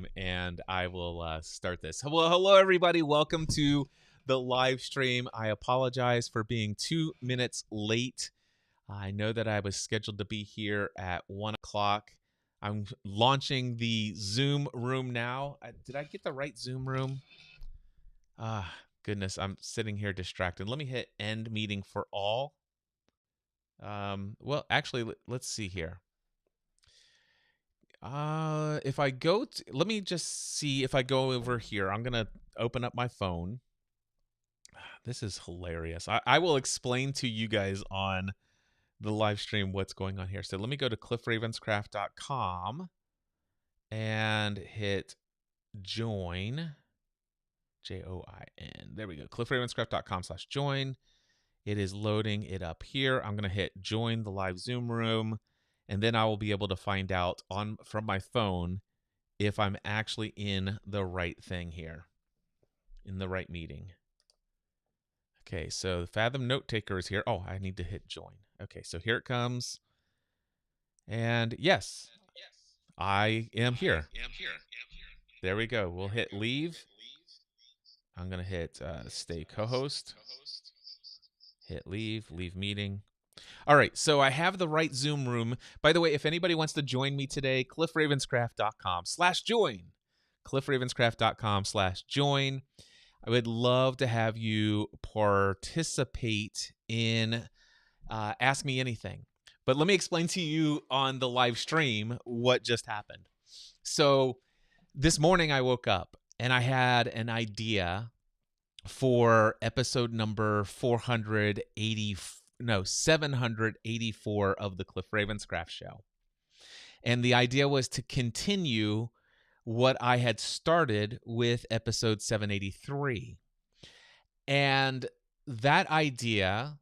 time, and I will start this. Hello, everybody. Welcome to the live stream. I apologize for being 2 minutes late. I know that I was scheduled to be here at 1 o'clock. I'm launching the Zoom room now. Did I get the right Zoom room? Goodness, I'm sitting here distracted. Let me hit end meeting for all. Well, actually, let's see here. If I go to, let me just see if I go over here. I'm gonna open up my phone. This is hilarious. I will explain to you guys on the live stream what's going on here. So let me go to cliffravenscraft.com and hit join. Join. There we go. cliffravenscraft.com/join. It is loading it up here. I'm going to hit join the live Zoom room, and then I will be able to find out from my phone if I'm actually in the right thing here, in the right meeting. Okay, so the Fathom Note Taker is here. Oh, I need to hit join. Okay, so here it comes. And yes, I am here. There we go. We'll hit leave. I'm going to hit stay co-host. Hit leave meeting. All right, so I have the right Zoom room. By the way, if anybody wants to join me today, cliffravenscraft.com/join. cliffravenscraft.com/join. I would love to have you participate in Ask Me Anything. But let me explain to you on the live stream what just happened. So this morning I woke up and I had an idea for episode number 784 of the Cliff Ravenscraft Show. And the idea was to continue what I had started with episode 783. And that idea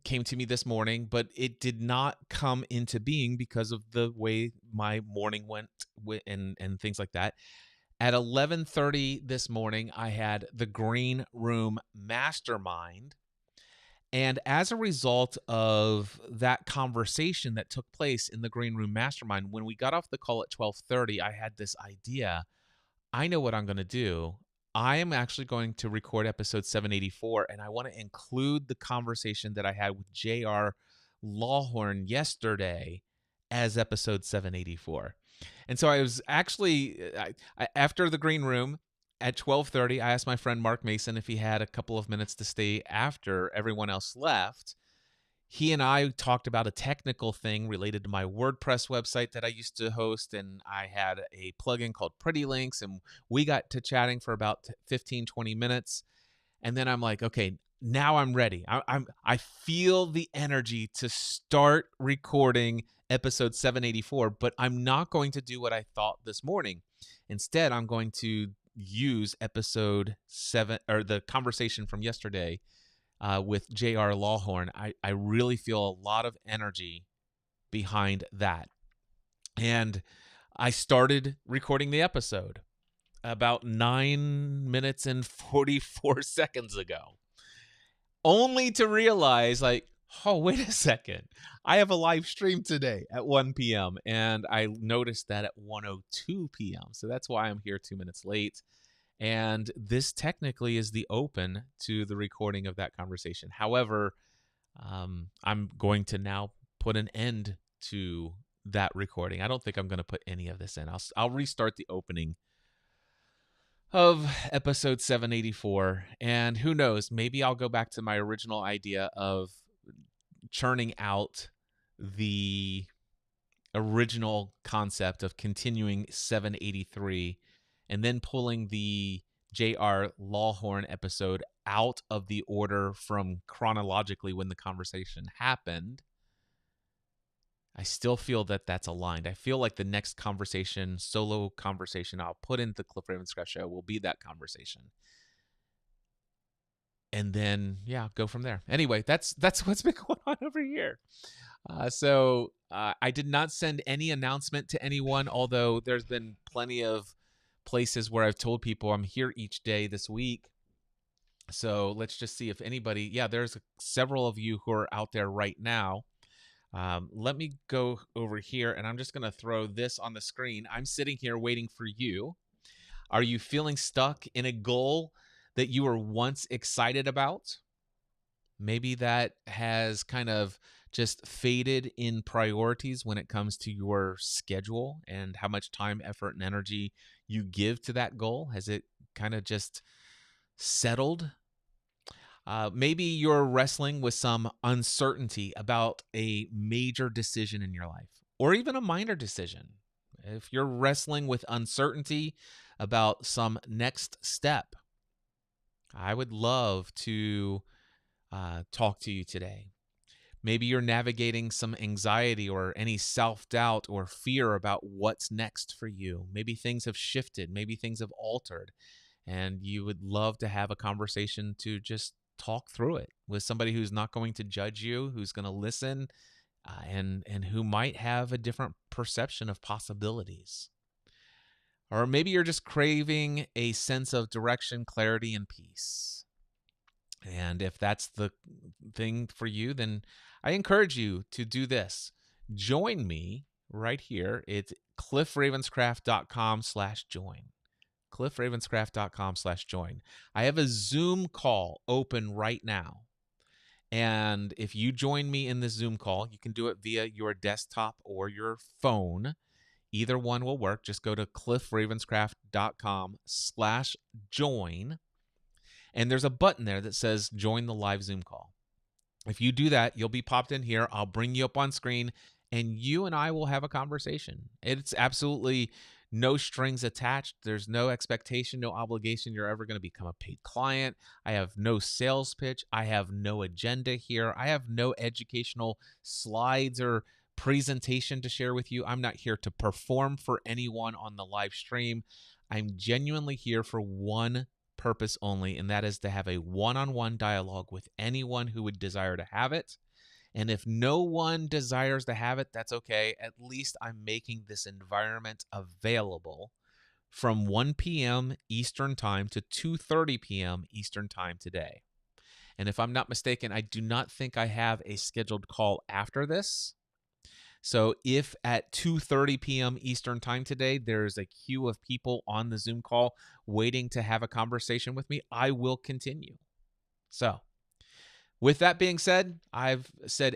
came to me this morning, but it did not come into being because of the way my morning went and things like that. At 11:30 this morning, I had the Green Room Mastermind. And as a result of that conversation that took place in the Green Room Mastermind, when we got off the call at 12:30, I had this idea. I know what I'm going to do. I am actually going to record episode 784, and I want to include the conversation that I had with J.R. Lawhorn yesterday as episode 784. And so I was actually, after the Green Room at 12:30, I asked my friend Mark Mason if he had a couple of minutes to stay after everyone else left. He and I talked about a technical thing related to my WordPress website that I used to host, and I had a plugin called Pretty Links, and we got to chatting for about 15, 20 minutes. And then I'm like, okay, now I'm ready. I feel the energy to start recording episode 784, but I'm not going to do what I thought this morning. Instead, I'm going to use episode 7, or the conversation from yesterday with J.R. Lawhorn. I really feel a lot of energy behind that. And I started recording the episode about 9 minutes and 44 seconds ago, only to realize, like, oh, wait a second. I have a live stream today at 1 p.m. And I noticed that at 1:02 p.m. So that's why I'm here 2 minutes late. And this technically is the open to the recording of that conversation. However, I'm going to now put an end to that recording. I don't think I'm going to put any of this in. I'll restart the opening of episode 784. And who knows, maybe I'll go back to my original idea of churning out the original concept of continuing 783 and then pulling the J.R. Lawhorn episode out of the order from chronologically when the conversation happened. I still feel that that's aligned. I feel like the next conversation, solo conversation I'll put into the Cliff Ravenscraft Show will be that conversation. And then, yeah, go from there. Anyway, that's what's been going on over here. So I did not send any announcement to anyone, although there's been plenty of places where I've told people I'm here each day this week. So let's just see if anybody, there's several of you who are out there right now. Let me go over here, and I'm just going to throw this on the screen. I'm sitting here waiting for you. Are you feeling stuck in a goal that you were once excited about? Maybe that has kind of just faded in priorities when it comes to your schedule and how much time, effort, and energy you give to that goal. Has it kind of just settled? Maybe you're wrestling with some uncertainty about a major decision in your life or even a minor decision. If you're wrestling with uncertainty about some next step, I would love to talk to you today. Maybe you're navigating some anxiety or any self doubt or fear about what's next for you. Maybe things have shifted, maybe things have altered, and you would love to have a conversation to just talk through it with somebody who's not going to judge you, who's going to listen, and who might have a different perception of possibilities. Or maybe you're just craving a sense of direction, clarity, and peace. And if that's the thing for you, then I encourage you to do this. Join me right here. It's cliffravenscraft.com/join. cliffravenscraft.com/join. I have a Zoom call open right now. And if you join me in this Zoom call, you can do it via your desktop or your phone. Either one will work. Just go to cliffravenscraft.com/join. And there's a button there that says join the live Zoom call. If you do that, you'll be popped in here. I'll bring you up on screen and you and I will have a conversation. It's absolutely no strings attached. There's no expectation, no obligation. You're ever going to become a paid client. I have no sales pitch. I have no agenda here. I have no educational slides or presentation to share with you. I'm not here to perform for anyone on the live stream. I'm genuinely here for one purpose only, and that is to have a one-on-one dialogue with anyone who would desire to have it. And if no one desires to have it, that's okay. At least I'm making this environment available from 1 p.m. Eastern Time to 2:30 p.m. Eastern Time today. And if I'm not mistaken, I do not think I have a scheduled call after this. So if at 2:30 p.m. Eastern Time today, there's a queue of people on the Zoom call waiting to have a conversation with me, I will continue. So with that being said, I've said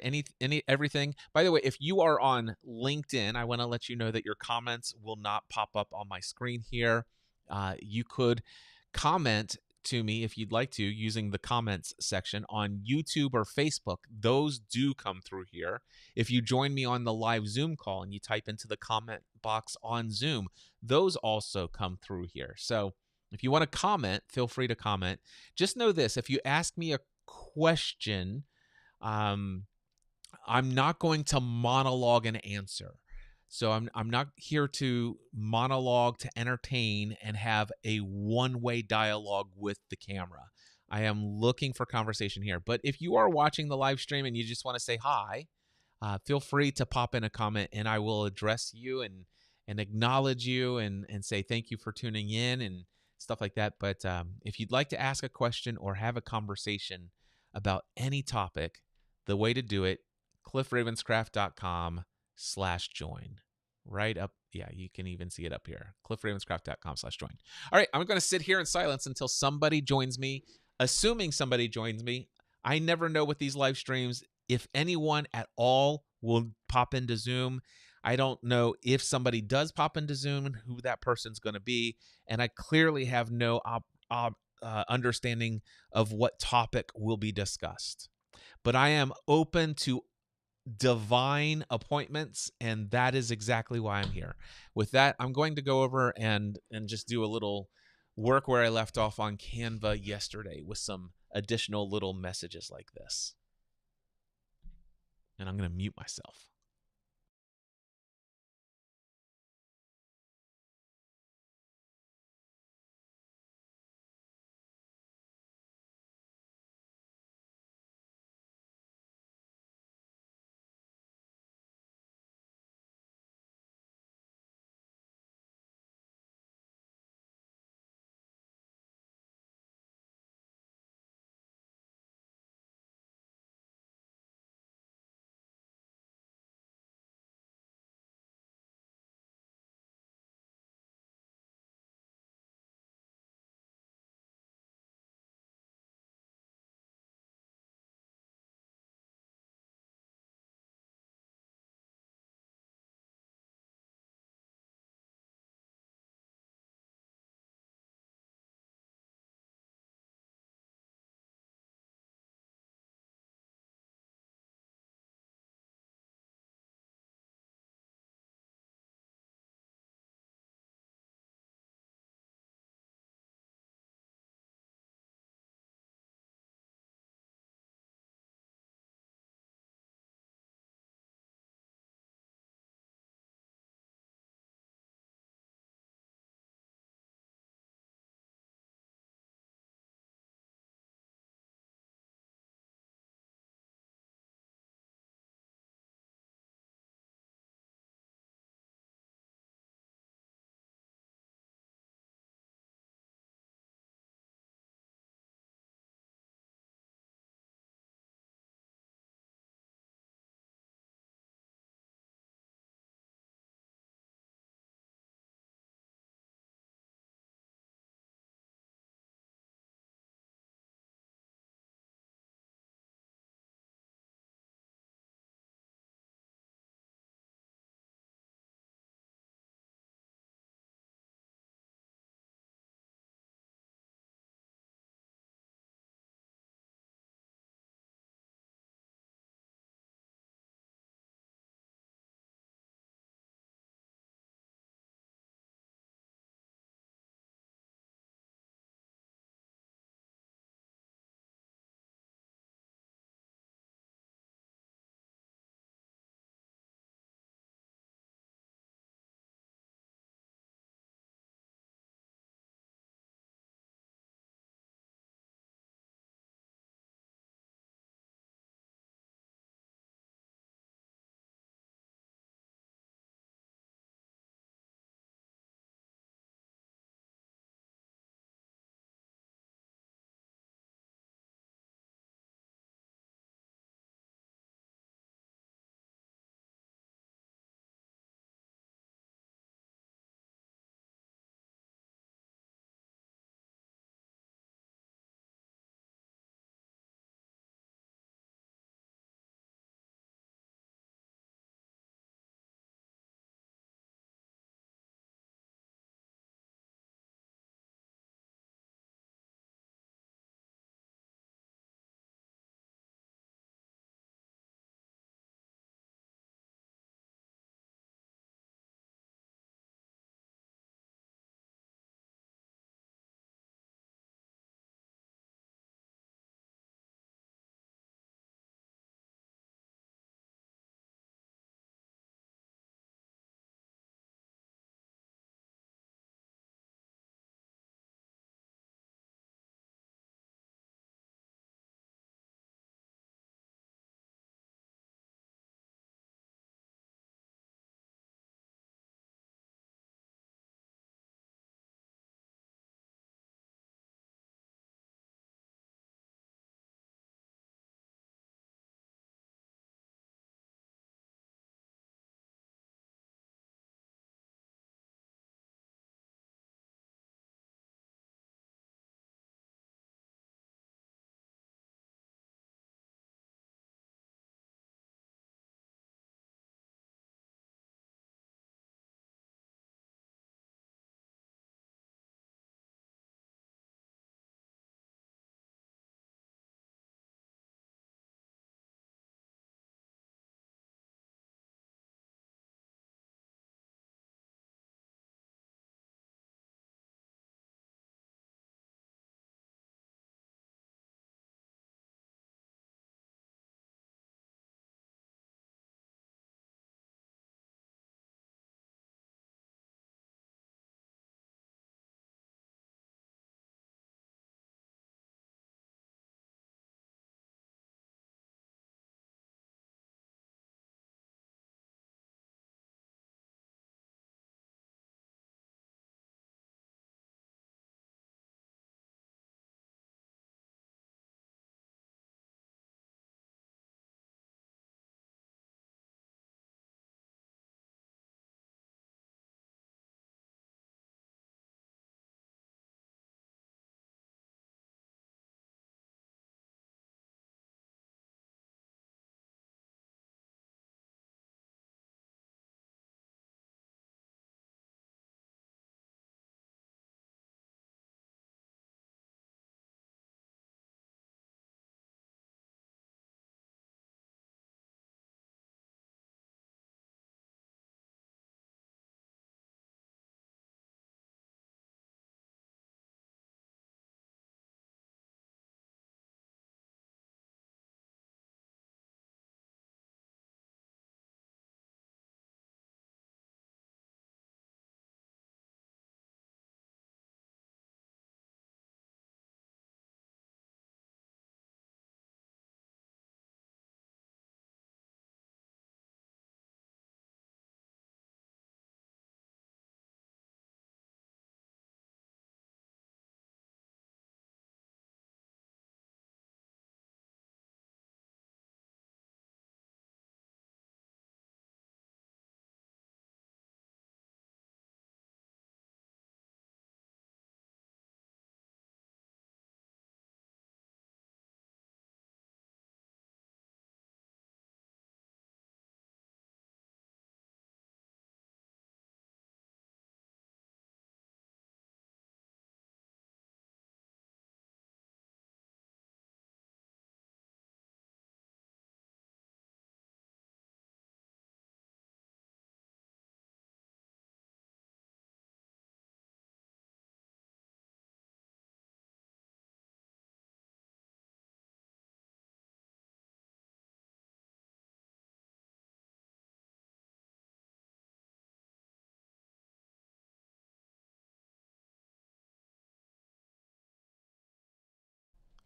everything. By the way, if you are on LinkedIn, I want to let you know that your comments will not pop up on my screen here. You could comment to me if you'd like to using the comments section on YouTube or Facebook. Those do come through here. If you join me on the live Zoom call and you type into the comment box on Zoom, those also come through here. So if you want to comment, feel free to comment. Just know this, if you ask me a question, I'm not going to monologue an answer. So I'm not here to monologue to entertain and have a one-way dialogue with the camera. I am looking for conversation here. But if you are watching the live stream and you just want to say hi, feel free to pop in a comment and I will address you and acknowledge you and say thank you for tuning in and stuff like that. But if you'd like to ask a question or have a conversation about any topic, the way to do it, cliffravenscraft.com/join. Right up. Yeah, you can even see it up here. cliffravenscraft.com/join. All right, I'm going to sit here in silence until somebody joins me. Assuming somebody joins me, I never know with these live streams if anyone at all will pop into Zoom. I don't know if somebody does pop into Zoom and who that person's going to be. And I clearly have no understanding of what topic will be discussed. But I am open to divine appointments, and that is exactly why I'm here. With that, I'm going to go over and just do a little work where I left off on Canva yesterday with some additional little messages like this. And I'm going to mute myself.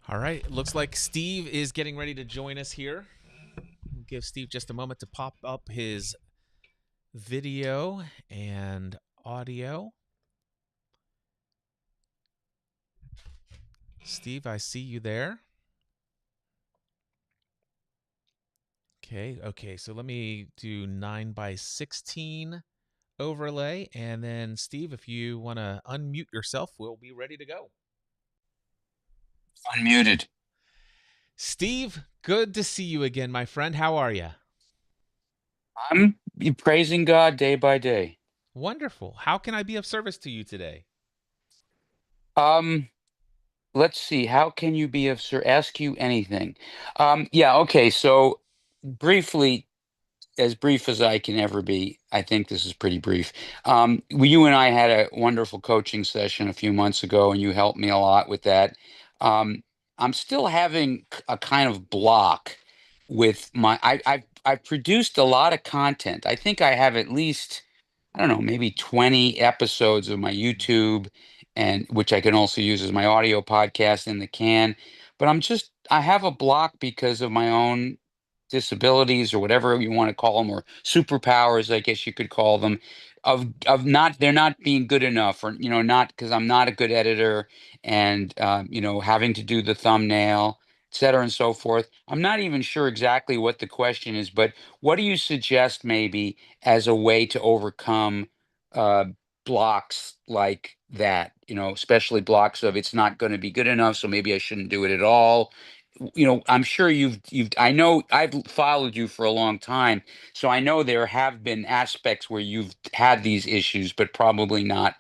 All right. Looks like Steve is getting ready to join us here. We'll give Steve just a moment to pop up his video and audio. Steve, I see you there. Okay. So let me do 9:16 overlay. And then, Steve, if you want to unmute yourself, we'll be ready to go. Unmuted. Steve, good to see you again, my friend. How are you? I'm praising God day by day. Wonderful. How can I be of service to you today? Um, let's see. How can you be of sir? Ask you anything. Yeah. Okay. So briefly, as brief as I can ever be, I think this is pretty brief. You and I had a wonderful coaching session a few months ago, and you helped me a lot with that. Um, I'm still having a kind of block with my. I've produced a lot of content. I think I have at least, I don't know, maybe 20 episodes of my YouTube, and which I can also use as my audio podcast in the can. But I have a block because of my own disabilities or whatever you want to call them, or superpowers, I guess you could call them, of not they're not being good enough, or not because I'm not a good editor, and having to do the thumbnail, et cetera, and so forth. I'm not even sure exactly what the question is, but what do you suggest maybe as a way to overcome uh, blocks like that? Especially blocks of it's not going to be good enough, so maybe I shouldn't do it at all. I'm sure I know I've followed you for a long time, so I know there have been aspects where you've had these issues, but probably not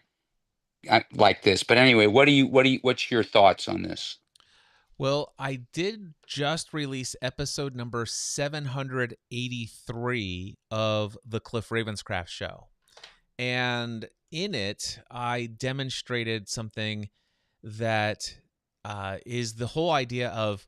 like this. But anyway, what's your thoughts on this? Well, I did just release episode number 783 of the Cliff Ravenscraft show. And in it, I demonstrated something that is the whole idea of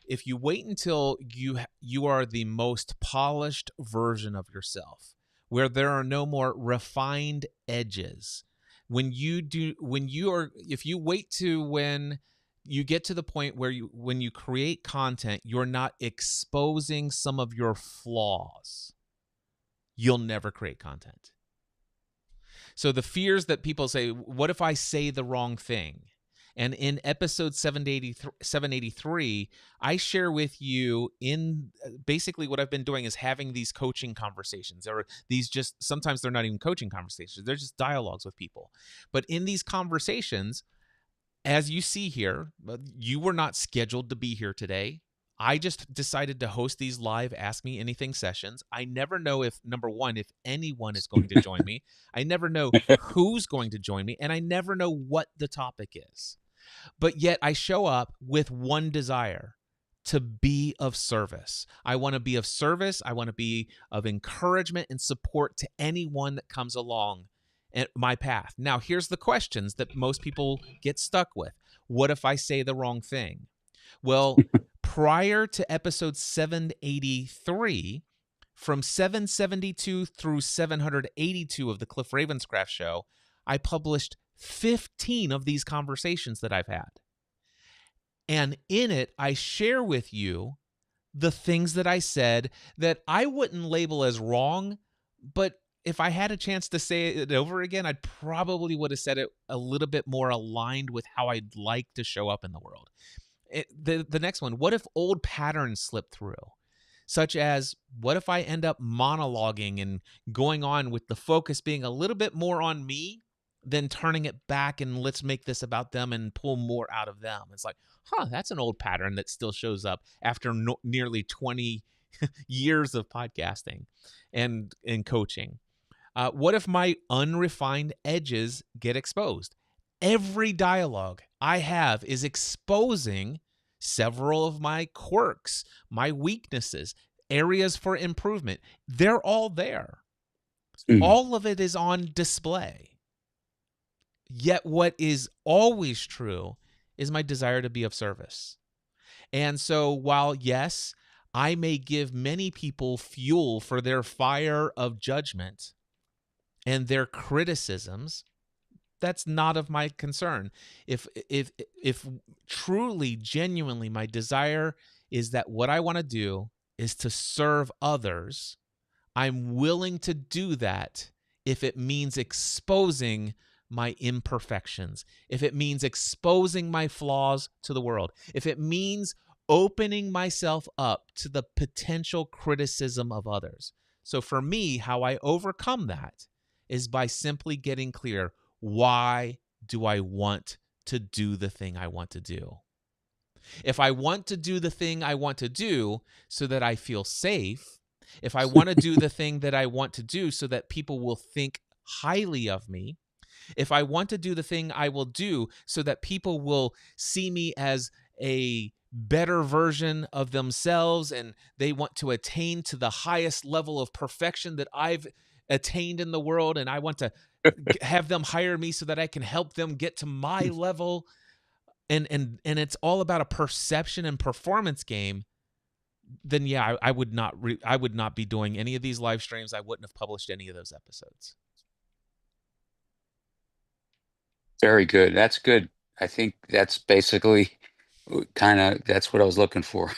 if you wait until you are the most polished version of yourself, where there are no more refined edges, if you wait to when you get to the point where when you create content, you're not exposing some of your flaws, you'll never create content. So the fears that people say, what if I say the wrong thing? And in episode 783, I share with you in basically what I've been doing is having these coaching conversations, or these just sometimes they're not even coaching conversations, they're just dialogues with people. But in these conversations, as you see here, you were not scheduled to be here today. I just decided to host these live Ask Me Anything sessions. I never know if, number one, if anyone is going to join me. I never know who's going to join me. And I never know what the topic is. But yet I show up with one desire: to be of service. I want to be of service. I want to be of encouragement and support to anyone that comes along my path. Now, here's the questions that most people get stuck with. What if I say the wrong thing? Well, prior to episode 783, from 772 through 782 of the Cliff Ravenscraft show, I published 15 of these conversations that I've had. And in it, I share with you the things that I said that I wouldn't label as wrong, but if I had a chance to say it over again, I probably would have said it a little bit more aligned with how I'd like to show up in the world. The next one, what if old patterns slip through? Such as, what if I end up monologuing and going on with the focus being a little bit more on me than turning it back and let's make this about them and pull more out of them? It's like, that's an old pattern that still shows up after nearly 20 years of podcasting and coaching. What if my unrefined edges get exposed? Every dialogue I have is exposing several of my quirks, my weaknesses, areas for improvement. They're all there. Mhm. All of it is on display. Yet what is always true is my desire to be of service. And so while, yes, I may give many people fuel for their fire of judgment and their criticisms, that's not of my concern. If truly, genuinely, my desire is that what I want to do is to serve others, I'm willing to do that if it means exposing my imperfections, if it means exposing my flaws to the world, if it means opening myself up to the potential criticism of others. So for me, how I overcome that is by simply getting clear, why do I want to do the thing I want to do? If I want to do the thing I want to do so that I feel safe, if I want to do the thing that I want to do so that people will think highly of me, if I want to do the thing I will do so that people will see me as a better version of themselves and they want to attain to the highest level of perfection that I've attained in the world, and I want to have them hire me so that I can help them get to my level, and it's all about a perception and performance game, then yeah, I would not I would not be doing any of these live streams. I wouldn't have published any of those episodes. Very good. That's good. I think that's basically kind of that's what I was looking for.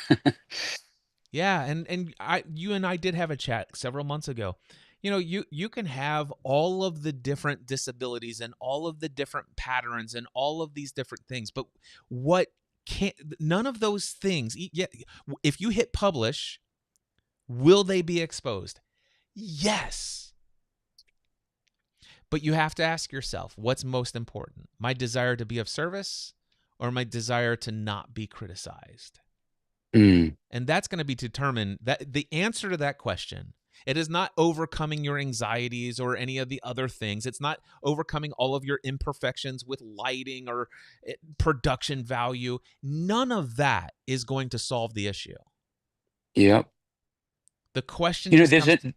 Yeah, and you and I did have a chat several months ago. You know, you can have all of the different disabilities and all of the different patterns and all of these different things, but what can't none of those things, yeah, if you hit publish, will they be exposed? Yes. But you have to ask yourself, what's most important? My desire to be of service or my desire to not be criticized? Mm, And that's going to be determined, that the answer to that question, it is not overcoming your anxieties or any of the other things. It's not overcoming all of your imperfections with lighting or production value. None of that is going to solve the issue. yep. The question You know, just comes to,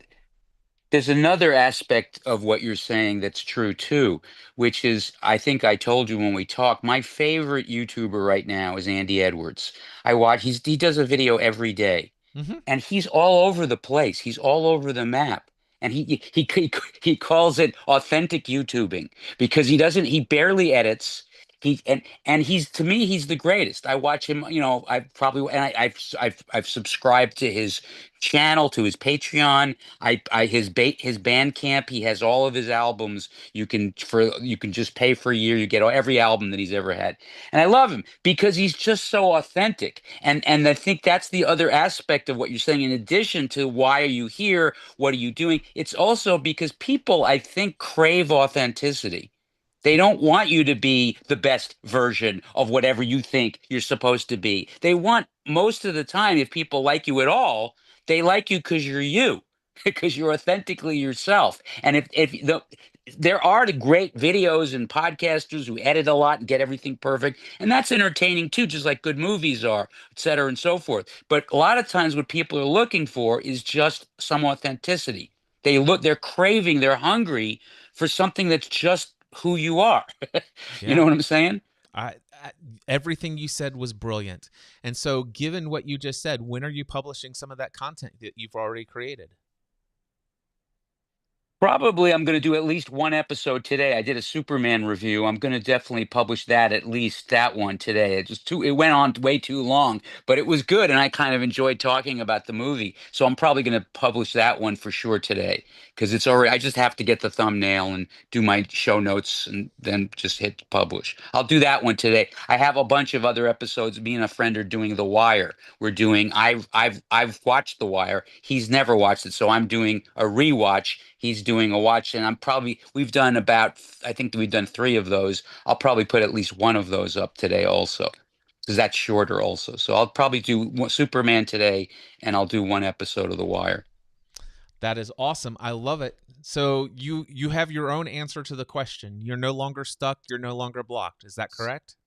there's another aspect of what you're saying that's true too, which is I think I told you when we talked, my favorite YouTuber right now is Andy Edwards. He does a video every day, mm-hmm, and he's all over the place. He's all over the map. And he calls it authentic YouTubing because he barely edits. And he's to me he's the greatest. I watch him, I've probably and I've subscribed to his channel, to his Patreon. His Bandcamp, he has all of his albums. You can just pay for a year, you get every album that he's ever had. And I love him because he's just so authentic. And I think that's the other aspect of what you're saying. In addition to why are you here? What are you doing? It's also because people, I think, crave authenticity. They don't want you to be the best version of whatever you think you're supposed to be. They want, most of the time, if people like you at all, they like you because you're you, because you're authentically yourself. And there are the great videos and podcasters who edit a lot and get everything perfect, and that's entertaining too, just like good movies are, et cetera, and so forth. But a lot of times, what people are looking for is just some authenticity. They're craving, they're hungry for something that's just who you are. You yeah. know what I'm saying? I everything you said was brilliant. And so, given what you just said, when are you publishing some of that content that you've already created? Probably I'm going to do at least one episode today. I did a Superman review. I'm going to definitely publish that, at least that one today. It went on way too long, but it was good and I kind of enjoyed talking about the movie. So I'm probably going to publish that one for sure today because it's already I just have to get the thumbnail and do my show notes and then just hit publish. I'll do that one today. I have a bunch of other episodes. Me and a friend are doing The Wire. I've watched The Wire. He's never watched it, so I'm doing a rewatch. He's doing a watch, and we've done about, I think we've done three of those. I'll probably put at least one of those up today also, because that's shorter also. So I'll probably do Superman today, and I'll do one episode of The Wire. That is awesome. I love it. So you have your own answer to the question. You're no longer stuck. You're no longer blocked. Is that correct?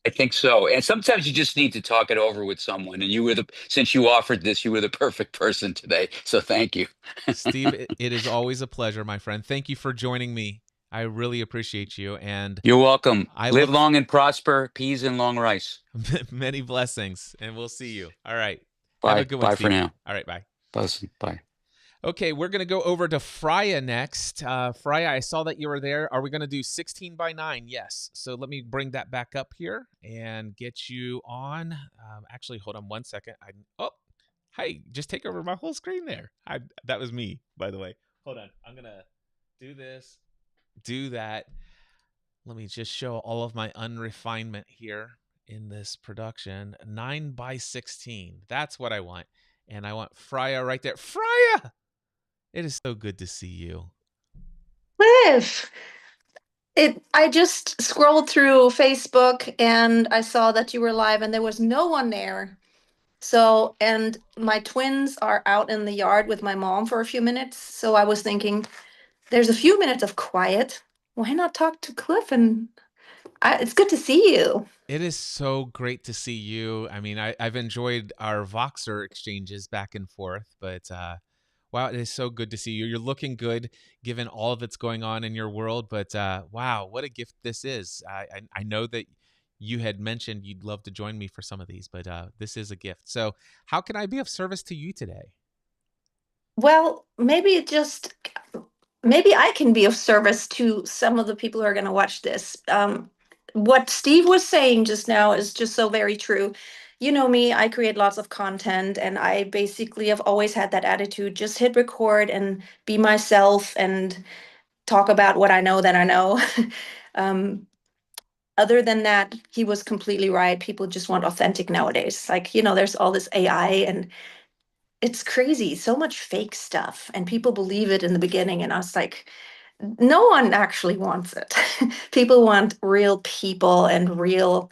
I think so. And sometimes you just need to talk it over with someone. And since you offered this, you were the perfect person today. So thank you. Steve, it is always a pleasure, my friend. Thank you for joining me. I really appreciate you, and You're welcome. I Live look long and prosper, peas and long rice. many blessings, and we'll see you. All right. Have a Bye. good one, Bye for Steve. now. All right, bye. Bye. Bye. Okay, we're going to go over to Freya next. Freya, I saw that you were there. Are we going to do 16 by 9? Yes. So let me bring that back up here and get you on. Actually, hold on one second. Oh, hi. Just take over my whole screen there. That was me, by the way. Hold on. I'm going to do this, do that. Let me just show all of my unrefinement here in this production. 9 by 16. That's what I want. And I want Freya right there. Freya! It is so good to see you. Liv, I just scrolled through Facebook and I saw that you were live and there was no one there. So, and my twins are out in the yard with my mom for a few minutes. So I was thinking, there's a few minutes of quiet. Why not talk to Cliff? And it's good to see you. It is so great to see you. I mean, I've enjoyed our Voxer exchanges back and forth, but wow, it is so good to see you. You're looking good given all that's going on in your world, but wow, what a gift this is. I know that you had mentioned you'd love to join me for some of these, but this is a gift. So, how can I be of service to you today? Well, maybe I can be of service to some of the people who are going to watch this. What Steve was saying just now is just so very true. You know me, I create lots of content, and I basically have always had that attitude, just hit record and be myself and talk about what I know that I know. um, Other than that, he was completely right. People just want authentic nowadays. Like, there's all this AI and it's crazy. So much fake stuff, and people believe it in the beginning. And I was like, no one actually wants it. People want real people and real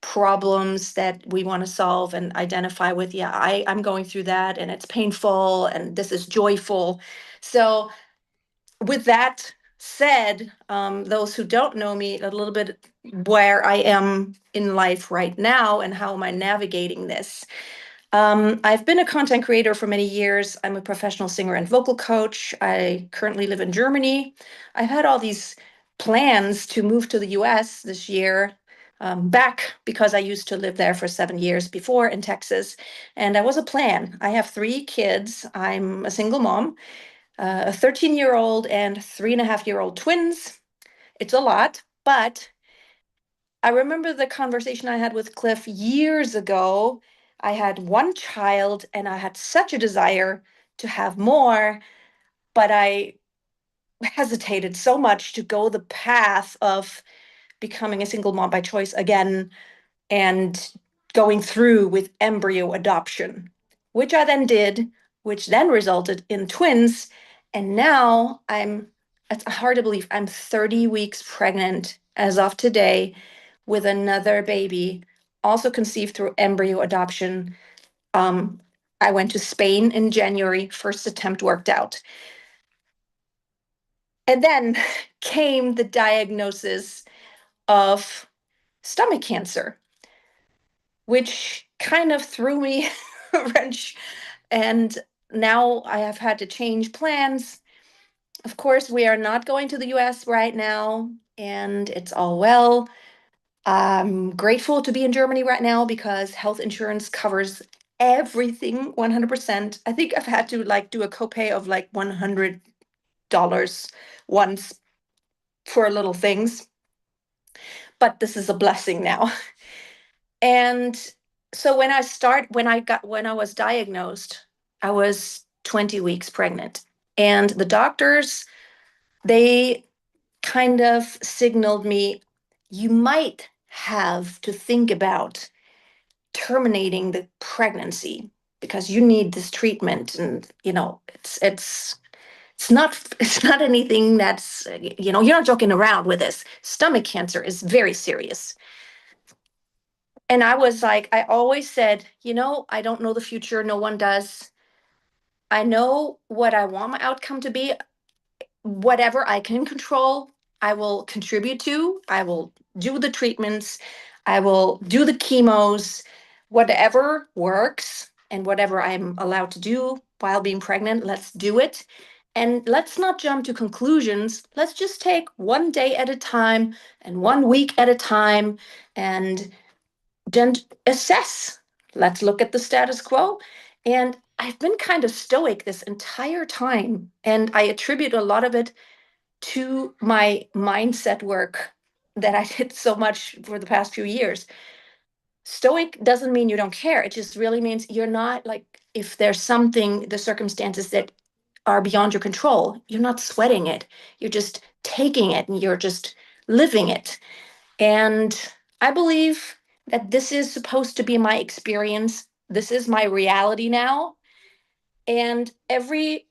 problems that we want to solve and identify with. Yeah, I'm going through that, and it's painful, and this is joyful. So, with that said, those who don't know me a little bit, where I am in life right now and how am I navigating this. I've been a content creator for many years. I'm a professional singer and vocal coach. I currently live in Germany. I've had all these plans to move to the US this year, back because I used to live there for 7 years before in Texas. And that was a plan. I have 3 kids. I'm a single mom, a 13-year-old and 3.5-year-old twins. It's a lot, but I remember the conversation I had with Cliff years ago. I had one child and I had such a desire to have more, but I hesitated so much to go the path of becoming a single mom by choice again and going through with embryo adoption, which I then did, which then resulted in twins. And now it's hard to believe, I'm 30 weeks pregnant as of today with another baby, also conceived through embryo adoption. Um, I went to Spain in January, first attempt worked out. And then came the diagnosis of stomach cancer, which kind of threw me a wrench. And now I have had to change plans. Of course, we are not going to the US right now, and it's all well. I'm grateful to be in Germany right now because health insurance covers everything 100%. I think I've had to like do a copay of like $100 once for little things, but this is a blessing now. And so when I was diagnosed, I was 20 weeks pregnant. And the doctors, they kind of signaled me, you might have to think about terminating the pregnancy because you need this treatment. And it's not anything that's, you're not joking around with this. Stomach cancer is very serious. And I was like, I always said, I don't know the future. No one does. I know what I want my outcome to be. Whatever I can control, I will contribute to. I will do the treatments. I will do the chemos, whatever works and whatever I'm allowed to do while being pregnant. Let's do it. And let's not jump to conclusions. Let's just take one day at a time and one week at a time and then assess. Let's look at the status quo. And I've been kind of stoic this entire time, and I attribute a lot of it to my mindset work that I did so much for the past few years. Stoic doesn't mean you don't care. It just really means you're not like, if there's something, the circumstances that are beyond your control, you're not sweating it. You're just taking it and you're just living it. And I believe that this is supposed to be my experience. This is my reality now. And every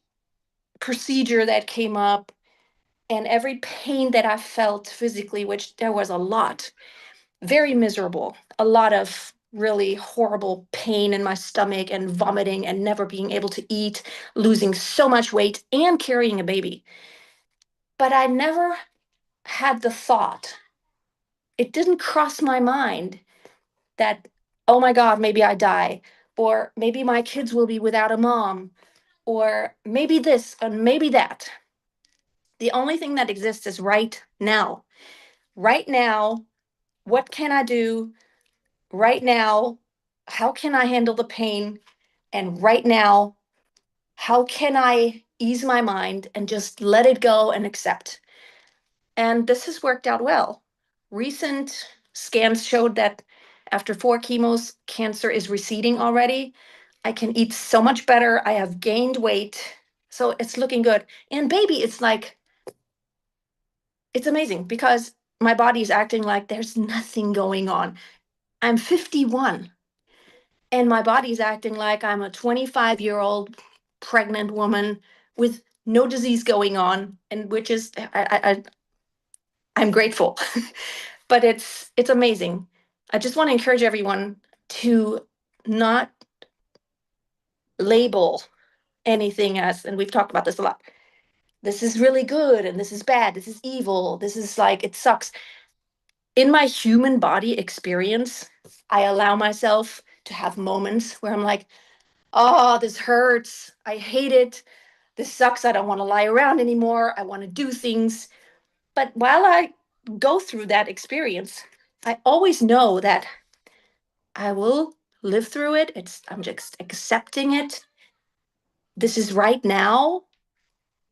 procedure that came up and every pain that I felt physically, which there was a lot, very miserable, a lot of really horrible pain in my stomach and vomiting and never being able to eat, losing so much weight and carrying a baby. But I never had the thought, it didn't cross my mind that, oh my God, maybe I die, or maybe my kids will be without a mom, or maybe this and maybe that. The only thing that exists is right now. Right now, what can I do? Right now, how can I handle the pain? And right now, how can I ease my mind and just let it go and accept? And this has worked out well. Recent scans showed that after 4 chemos, cancer is receding already. I can eat so much better. I have gained weight. So it's looking good. And baby, it's like, it's amazing because my body is acting like there's nothing going on. I'm 51 and my body's acting like I'm a 25-year-old pregnant woman with no disease going on, and which is I'm grateful. But it's amazing. I just want to encourage everyone to not label anything as, and we've talked about this a lot, this is really good and this is bad, this is evil, this is like it sucks. In my human body experience, I allow myself to have moments where I'm like, oh, this hurts, I hate it, this sucks, I don't want to lie around anymore, I want to do things. But while I go through that experience, I always know that I will live through it. I'm just accepting it. This is right now.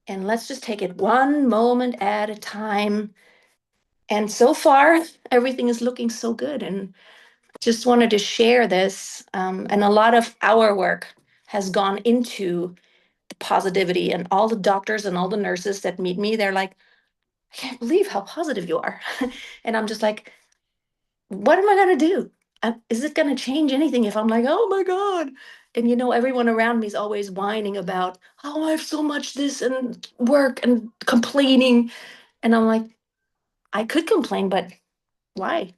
And let's just take it one moment at a time. And so far, everything is looking so good. And just wanted to share this. And a lot of our work has gone into the positivity, and all the doctors and all the nurses that meet me, they're like, I can't believe how positive you are. And I'm just like, what am I going to do? Is it going to change anything if I'm like, oh my God? And everyone around me is always whining about, oh, I have so much this and work and complaining. And I'm like, I could complain, but why?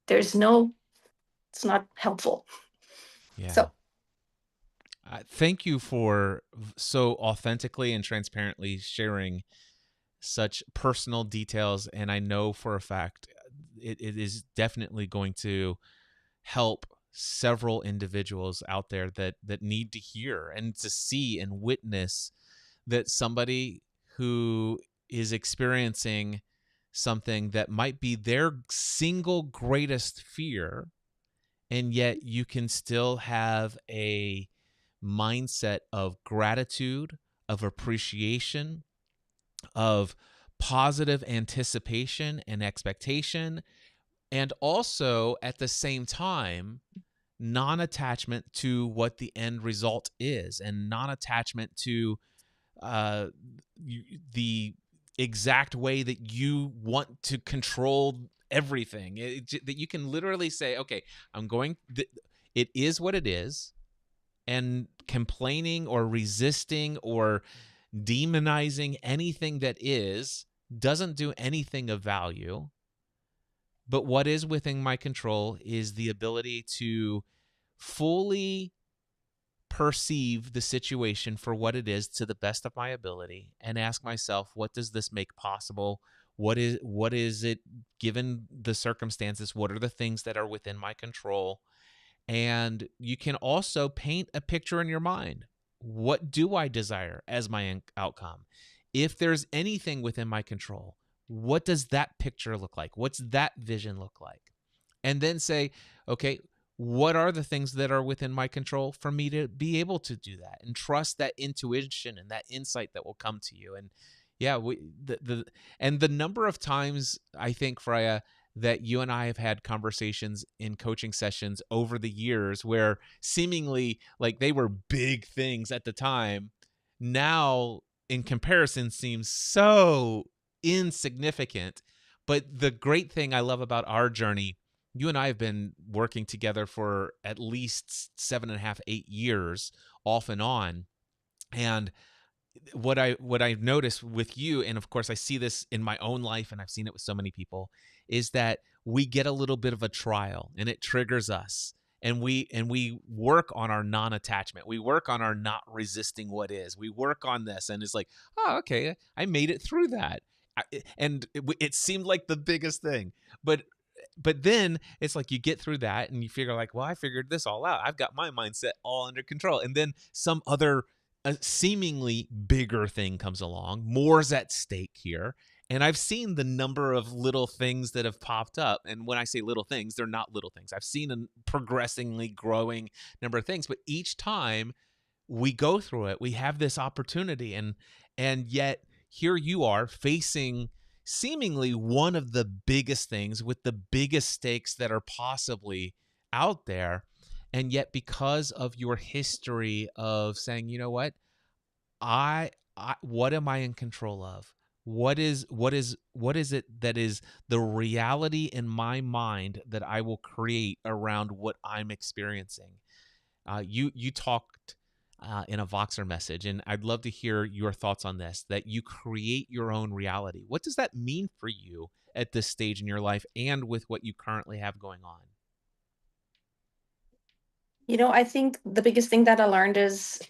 It's not helpful. Yeah. So, Thank you for so authentically and transparently sharing such personal details. And I know for a fact it is definitely going to help several individuals out there that need to hear and to see and witness that somebody who is experiencing something that might be their single greatest fear, and yet you can still have a mindset of gratitude, of appreciation, of positive anticipation and expectation, and also at the same time non-attachment to what the end result is, and non-attachment to uh, the exact way that you want to control everything. That you can literally say, okay, it is what it is, and complaining or resisting or demonizing anything that is doesn't do anything of value. But what is within my control is the ability to fully perceive the situation for what it is to the best of my ability, and ask myself, what does this make possible? What is it, given the circumstances? What are the things that are within my control? And you can also paint a picture in your mind. What do I desire as my outcome? If there's anything within my control, what does that picture look like? What's that vision look like? And then say, okay, what are the things that are within my control for me to be able to do that, and trust that intuition and that insight that will come to you. And yeah, the number of times, I think, Freya, that you and I have had conversations in coaching sessions over the years where seemingly like they were big things at the time, now in comparison seems so insignificant. But the great thing I love about our journey, you and I have been working together for at least 7.5, 8 years off and on. And what I've noticed with you, and of course I see this in my own life and I've seen it with so many people, is that we get a little bit of a trial and it triggers us. And we work on our non-attachment. We work on our not resisting what is. We work on this, and it's like, oh, okay, I made it through that. And it seemed like the biggest thing, but then it's like you get through that and you figure like, well, I figured this all out. I've got my mindset all under control. And then some other seemingly bigger thing comes along. More's at stake here. And I've seen the number of little things that have popped up. And when I say little things, they're not little things. I've seen a progressingly growing number of things. But each time we go through it, we have this opportunity. And yet here you are facing seemingly one of the biggest things with the biggest stakes that are possibly out there. And yet, because of your history of saying, you know what, what am I in control of? What is it that is the reality in my mind that I will create around what I'm experiencing? You talked in a Voxer message, and I'd love to hear your thoughts on this, that you create your own reality. What does that mean for you at this stage in your life and with what you currently have going on? I think the biggest thing that I learned is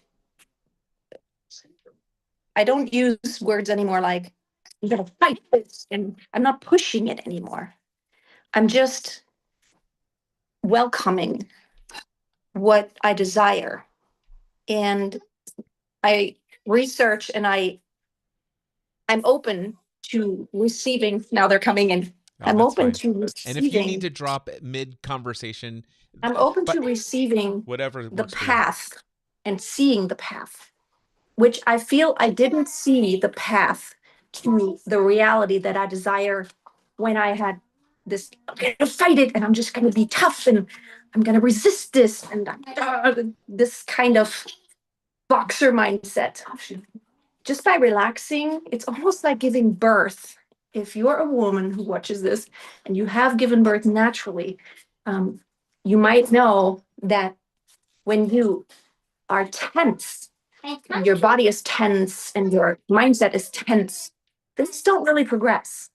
I don't use words anymore like, I'm going to fight this, and I'm not pushing it anymore. I'm just welcoming what I desire. And I research and I'm open to receiving. Now they're coming in. Oh, I'm that's open fine. to And if you need receiving. to drop mid conversation, I'm open but to receiving whatever the works for you. path and seeing the path, which I feel I didn't see the path to the reality that I desire when I had this, I'm going to fight it and I'm just going to be tough and I'm going to resist this and this kind of boxer mindset. Just by relaxing, it's almost like giving birth. If you're a woman who watches this and you have given birth naturally, you might know that when you are tense, your body is tense and your mindset is tense, things don't really progress.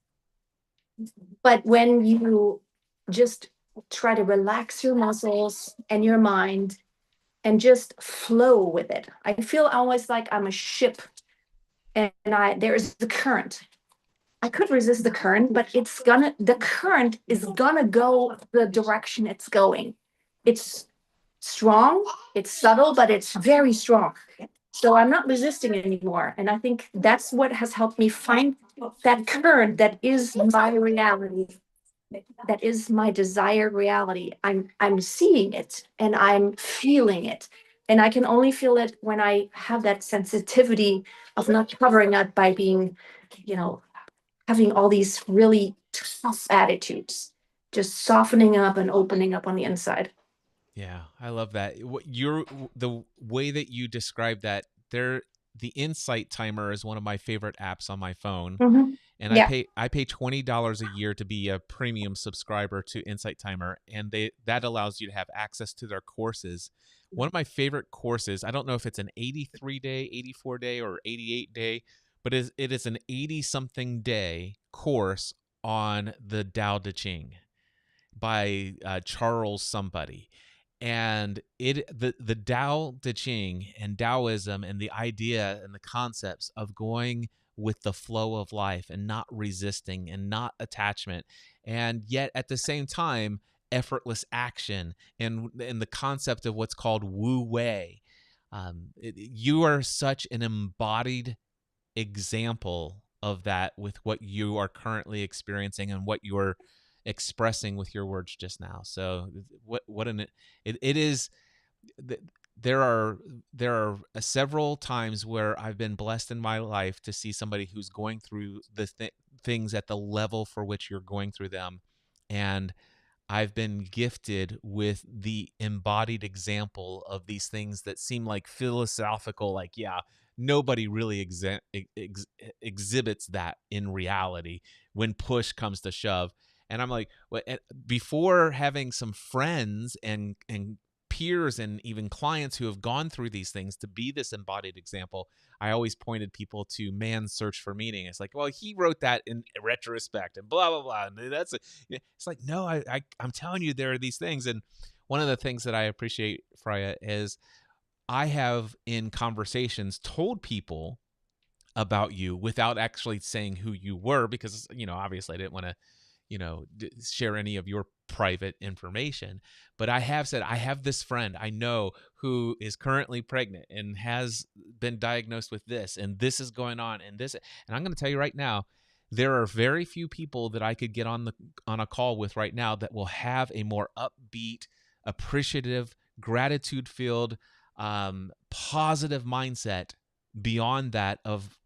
But when you just try to relax your muscles and your mind and just flow with it, I feel always like I'm a ship and there's the current. I could resist the current, but the current is gonna go the direction it's going. It's strong, it's subtle, but it's very strong. So I'm not resisting it anymore. And I think that's what has helped me find that current that is my reality, that is my desired reality. I'm seeing it and I'm feeling it. And I can only feel it when I have that sensitivity of not covering up by being, you know, having all these really tough attitudes, just softening up and opening up on the inside. Yeah, I love that. The way that you describe that, the Insight Timer is one of my favorite apps on my phone. Mm-hmm. And Yeah. I pay $20 a year to be a premium subscriber to Insight Timer, and that allows you to have access to their courses. One of my favorite courses, I don't know if it's an 83-day, 84-day, or 88-day, but it is an 80-something day course on the Tao Te Ching by Charles somebody. And the Tao Te Ching and Taoism and the idea and the concepts of going with the flow of life and not resisting and not attachment, and yet at the same time effortless action, and the concept of what's called Wu Wei. You are such an embodied example of that with what you are currently experiencing and what you're expressing with your words just now. So it is. There are several times where I've been blessed in my life to see somebody who's going through the things at the level for which you're going through them, and I've been gifted with the embodied example of these things that seem like philosophical, like, yeah, nobody really exhibits that in reality when push comes to shove. And I'm like, before having some friends and peers and even clients who have gone through these things to be this embodied example, I always pointed people to Man's Search for Meaning. It's like, well, he wrote that in retrospect and blah, blah, blah. And that's it's like, no, I'm telling you, there are these things. And one of the things that I appreciate, Freya, is I have in conversations told people about you without actually saying who you were, because, obviously I didn't want to, share any of your private information. But I have said, I have this friend I know who is currently pregnant and has been diagnosed with this, and this is going on, and this. And I'm going to tell you right now, there are very few people that I could get on a call with right now that will have a more upbeat, appreciative, gratitude-filled, positive mindset beyond that of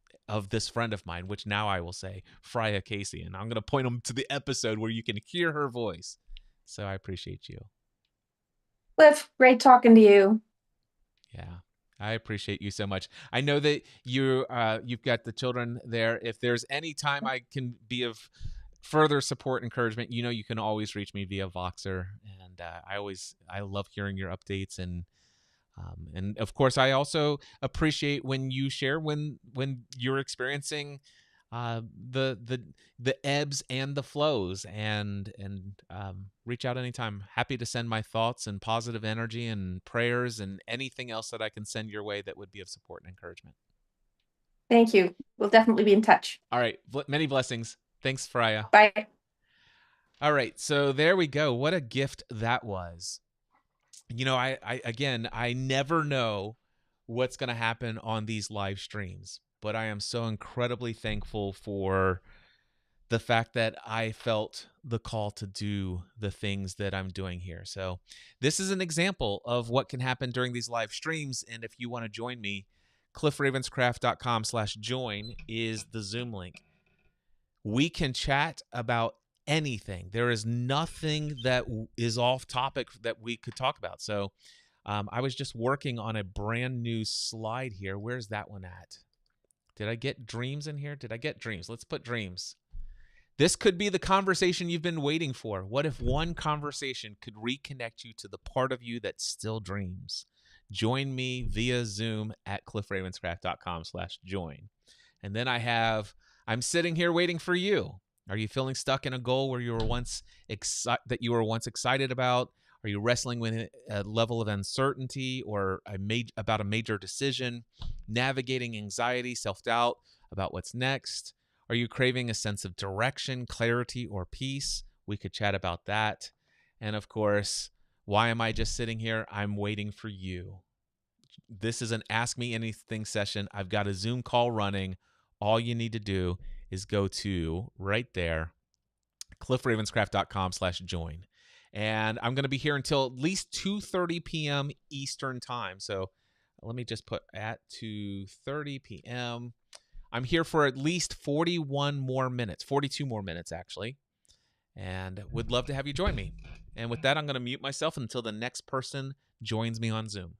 this friend of mine, which now I will say Freya Casey, and I'm going to point them to the episode where you can hear her voice. So I appreciate you. Cliff, great talking to you. Yeah, I appreciate you so much. I know that you've got the children there. If there's any time I can be of further support, encouragement, you can always reach me via Voxer, and I love hearing your updates. And of course, I also appreciate when you share when you're experiencing the ebbs and the flows, and reach out anytime. Happy to send my thoughts and positive energy and prayers and anything else that I can send your way that would be of support and encouragement. Thank you. We'll definitely be in touch. All right, many blessings. Thanks, Freya. Bye. All right, so there we go. What a gift that was. I never know what's going to happen on these live streams, but I am so incredibly thankful for the fact that I felt the call to do the things that I'm doing here. So this is an example of what can happen during these live streams. And if you want to join me, cliffravenscraft.com/join is the Zoom link. We can chat about anything. There is nothing that is off topic that we could talk about. So I was just working on a brand new slide here. Where's that one at? Did I get dreams in here? Did I get dreams? Let's put dreams. This could be the conversation you've been waiting for. What if one conversation could reconnect you to the part of you that still dreams? Join me via Zoom at cliffravenscraft.com/join. And then I'm sitting here waiting for you. Are you feeling stuck in a goal where you were once excited about? Are you wrestling with a level of uncertainty or about a major decision, navigating anxiety, self-doubt about what's next? Are you craving a sense of direction, clarity, or peace? We could chat about that. And of course, why am I just sitting here? I'm waiting for you. This is an Ask Me Anything session. I've got a Zoom call running. All you need to do is go to right there, cliffravenscraft.com/join. And I'm going to be here until at least 2:30 p.m. Eastern time. So let me just put at 2:30 p.m. I'm here for at least 42 more minutes, actually. And would love to have you join me. And with that, I'm going to mute myself until the next person joins me on Zoom.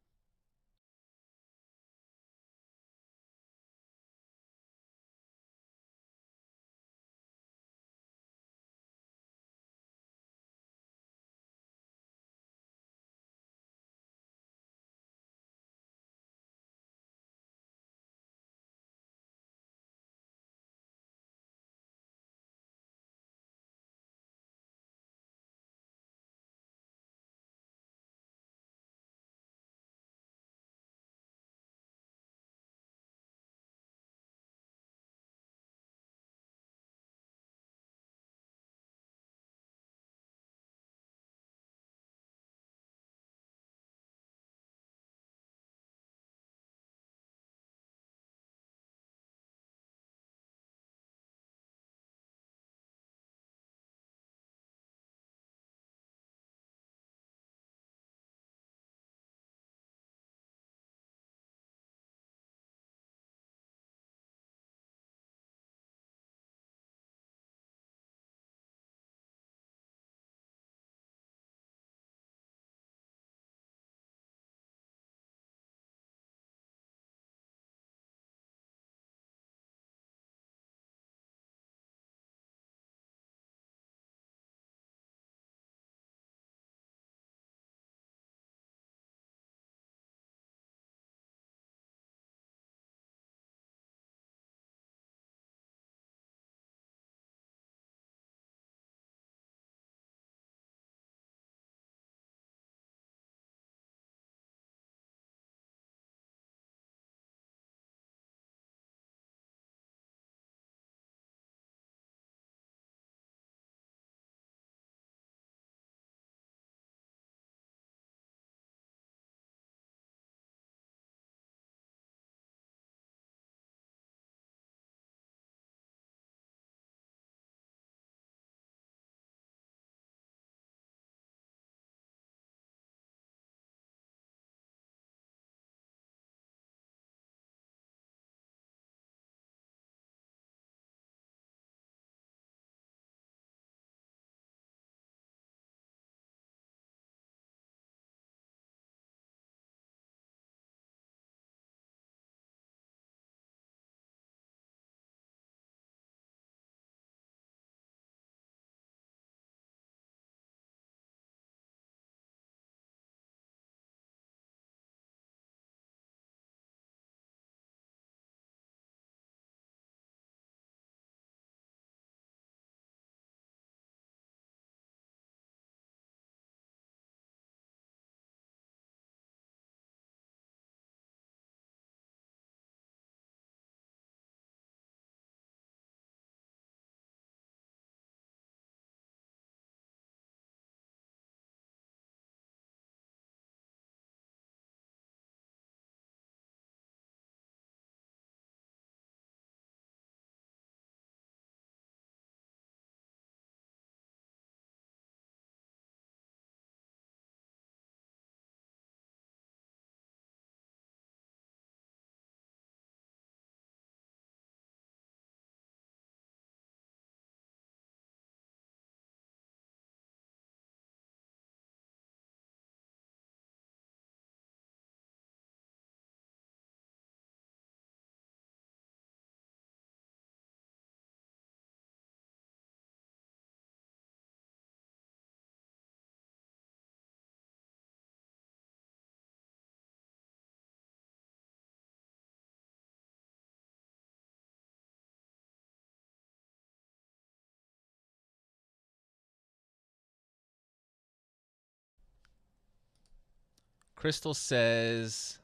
Crystal says,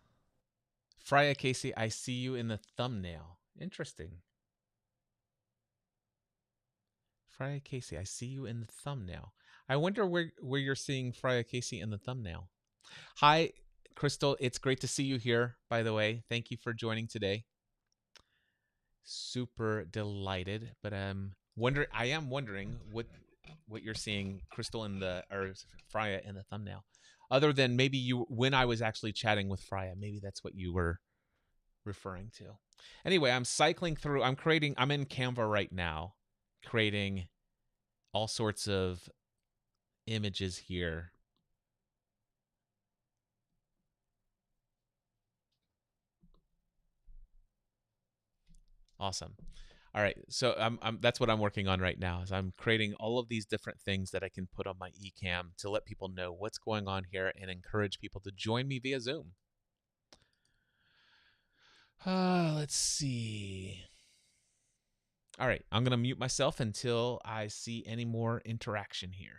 Freya Casey, I see you in the thumbnail. Interesting. Freya Casey, I see you in the thumbnail. I wonder where you're seeing Freya Casey in the thumbnail. Hi, Crystal. It's great to see you here, by the way. Thank you for joining today. Super delighted, but I am wondering what you're seeing, Crystal, or Freya in the thumbnail. Other than maybe when I was actually chatting with Freya, maybe that's what you were referring to. Anyway, I'm cycling through. I'm in Canva right now, creating all sorts of images here. Awesome. All right, so that's what I'm working on right now. Is I'm creating all of these different things that I can put on my eCam to let people know what's going on here and encourage people to join me via Zoom. Let's see. All right, I'm going to mute myself until I see any more interaction here.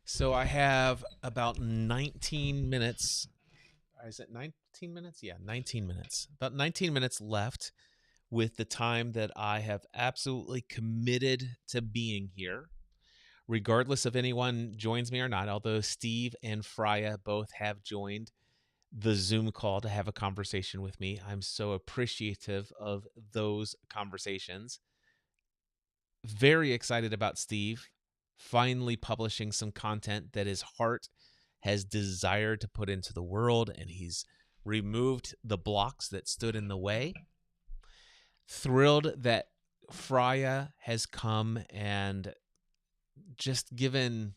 So I have about 19 minutes. Is it 19 minutes? Yeah, 19 minutes. About 19 minutes left with the time that I have absolutely committed to being here, regardless of anyone joins me or not. Although Steve and Freya both have joined the Zoom call to have a conversation with me, I'm so appreciative of those conversations. Very excited about Steve finally publishing some content that his heart has desired to put into the world, and he's removed the blocks that stood in the way. Thrilled that Freya has come and just given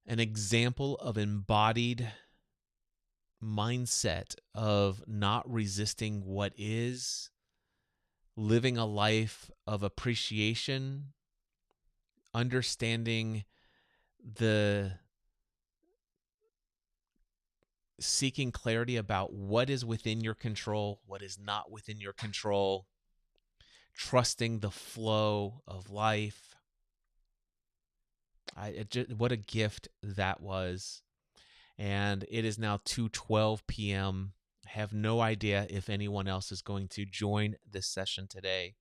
an example of embodied mindset of not resisting what is, living a life of appreciation, understanding the seeking clarity about what is within your control, what is not within your control, trusting the flow of life. What a gift that was. And it is now 2:12 p.m. I have no idea if anyone else is going to join this session today.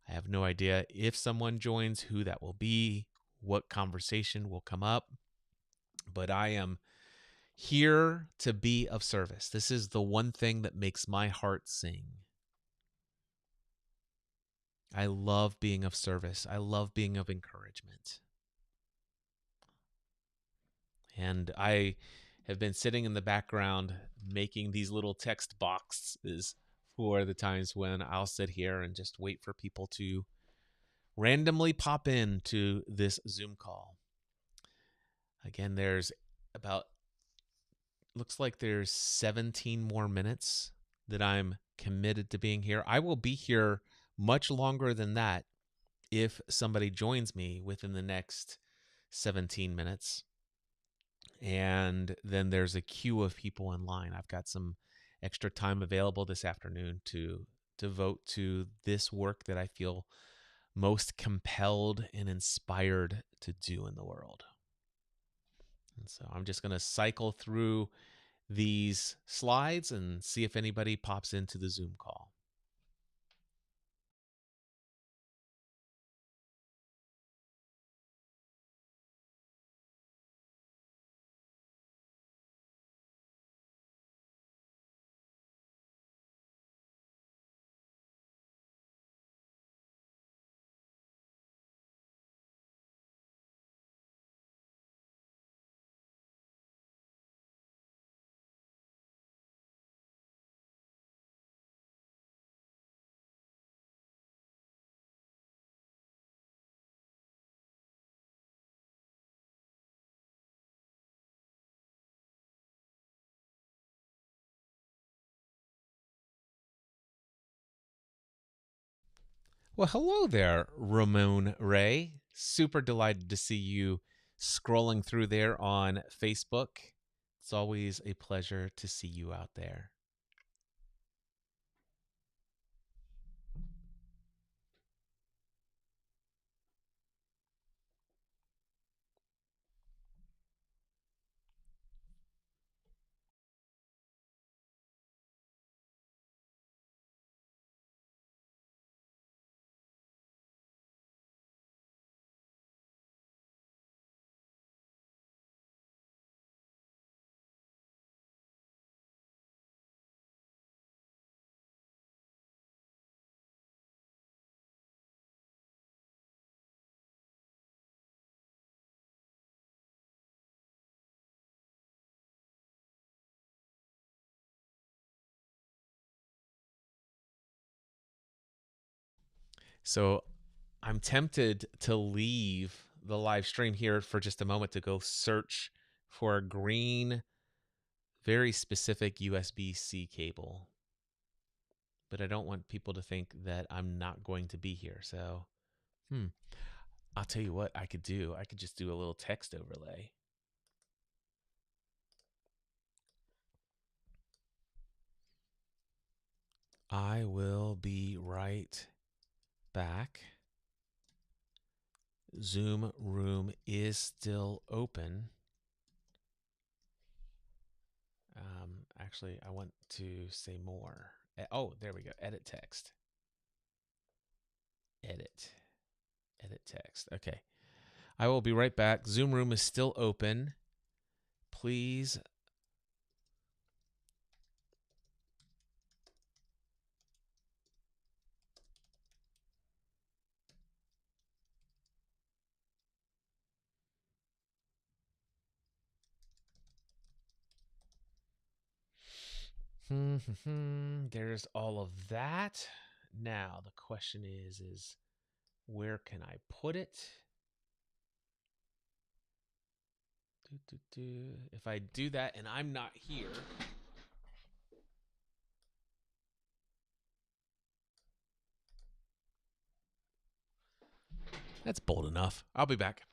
I have no idea if someone joins, who that will be, what conversation will come up, but I am here to be of service. This is the one thing that makes my heart sing. I love being of service. I love being of encouragement. And I have been sitting in the background making these little text boxes for the times when I'll sit here and just wait for people to randomly pop in to this Zoom call. Again, there's about, looks like there's 17 more minutes that I'm committed to being here. I will be here much longer than that if somebody joins me within the next 17 minutes. And then there's a queue of people in line. I've got some extra time available this afternoon to devote to this work that I feel most compelled and inspired to do in the world. And so I'm just going to cycle through these slides and see if anybody pops into the Zoom call. Well, hello there, Ramon Ray. Super delighted to see you scrolling through there on Facebook. It's always a pleasure to see you out there. So I'm tempted to leave the live stream here for just a moment to go search for a green, very specific USB-C cable. But I don't want people to think that I'm not going to be here. So, I'll tell you what I could do. I could just do a little text overlay. I will be right back. Zoom room is still open. Actually, I want to say more. Oh, there we go. Edit text. Edit text. Okay. I will be right back. Zoom room is still open. Please. There's all of that. Now the question is where can I put it? If I do that and I'm not here, that's bold enough. I'll be back.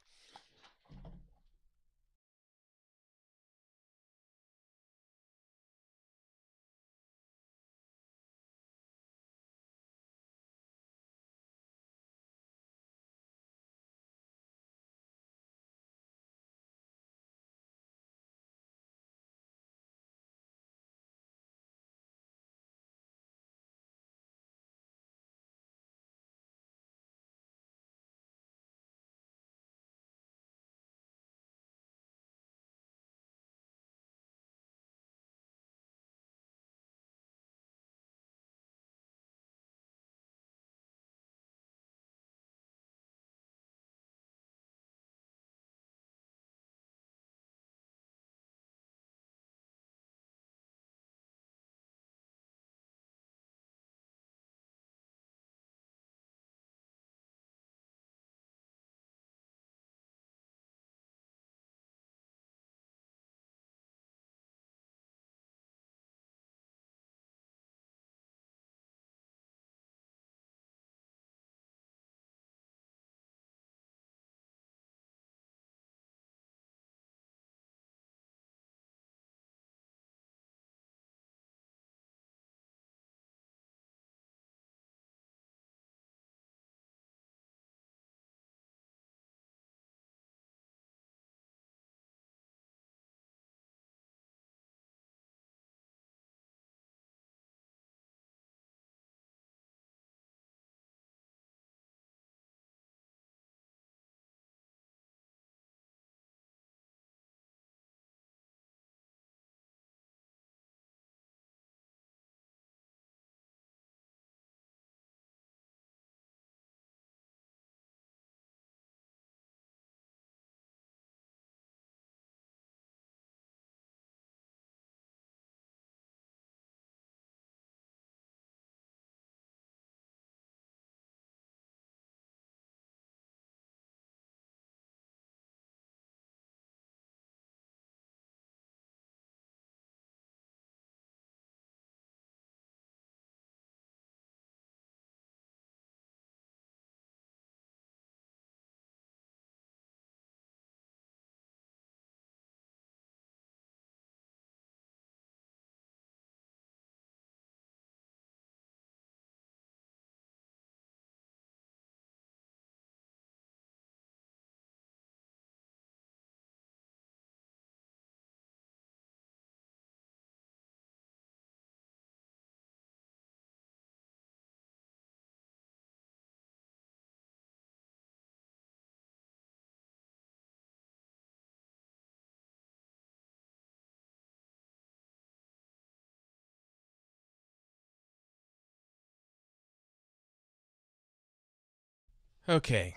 Okay.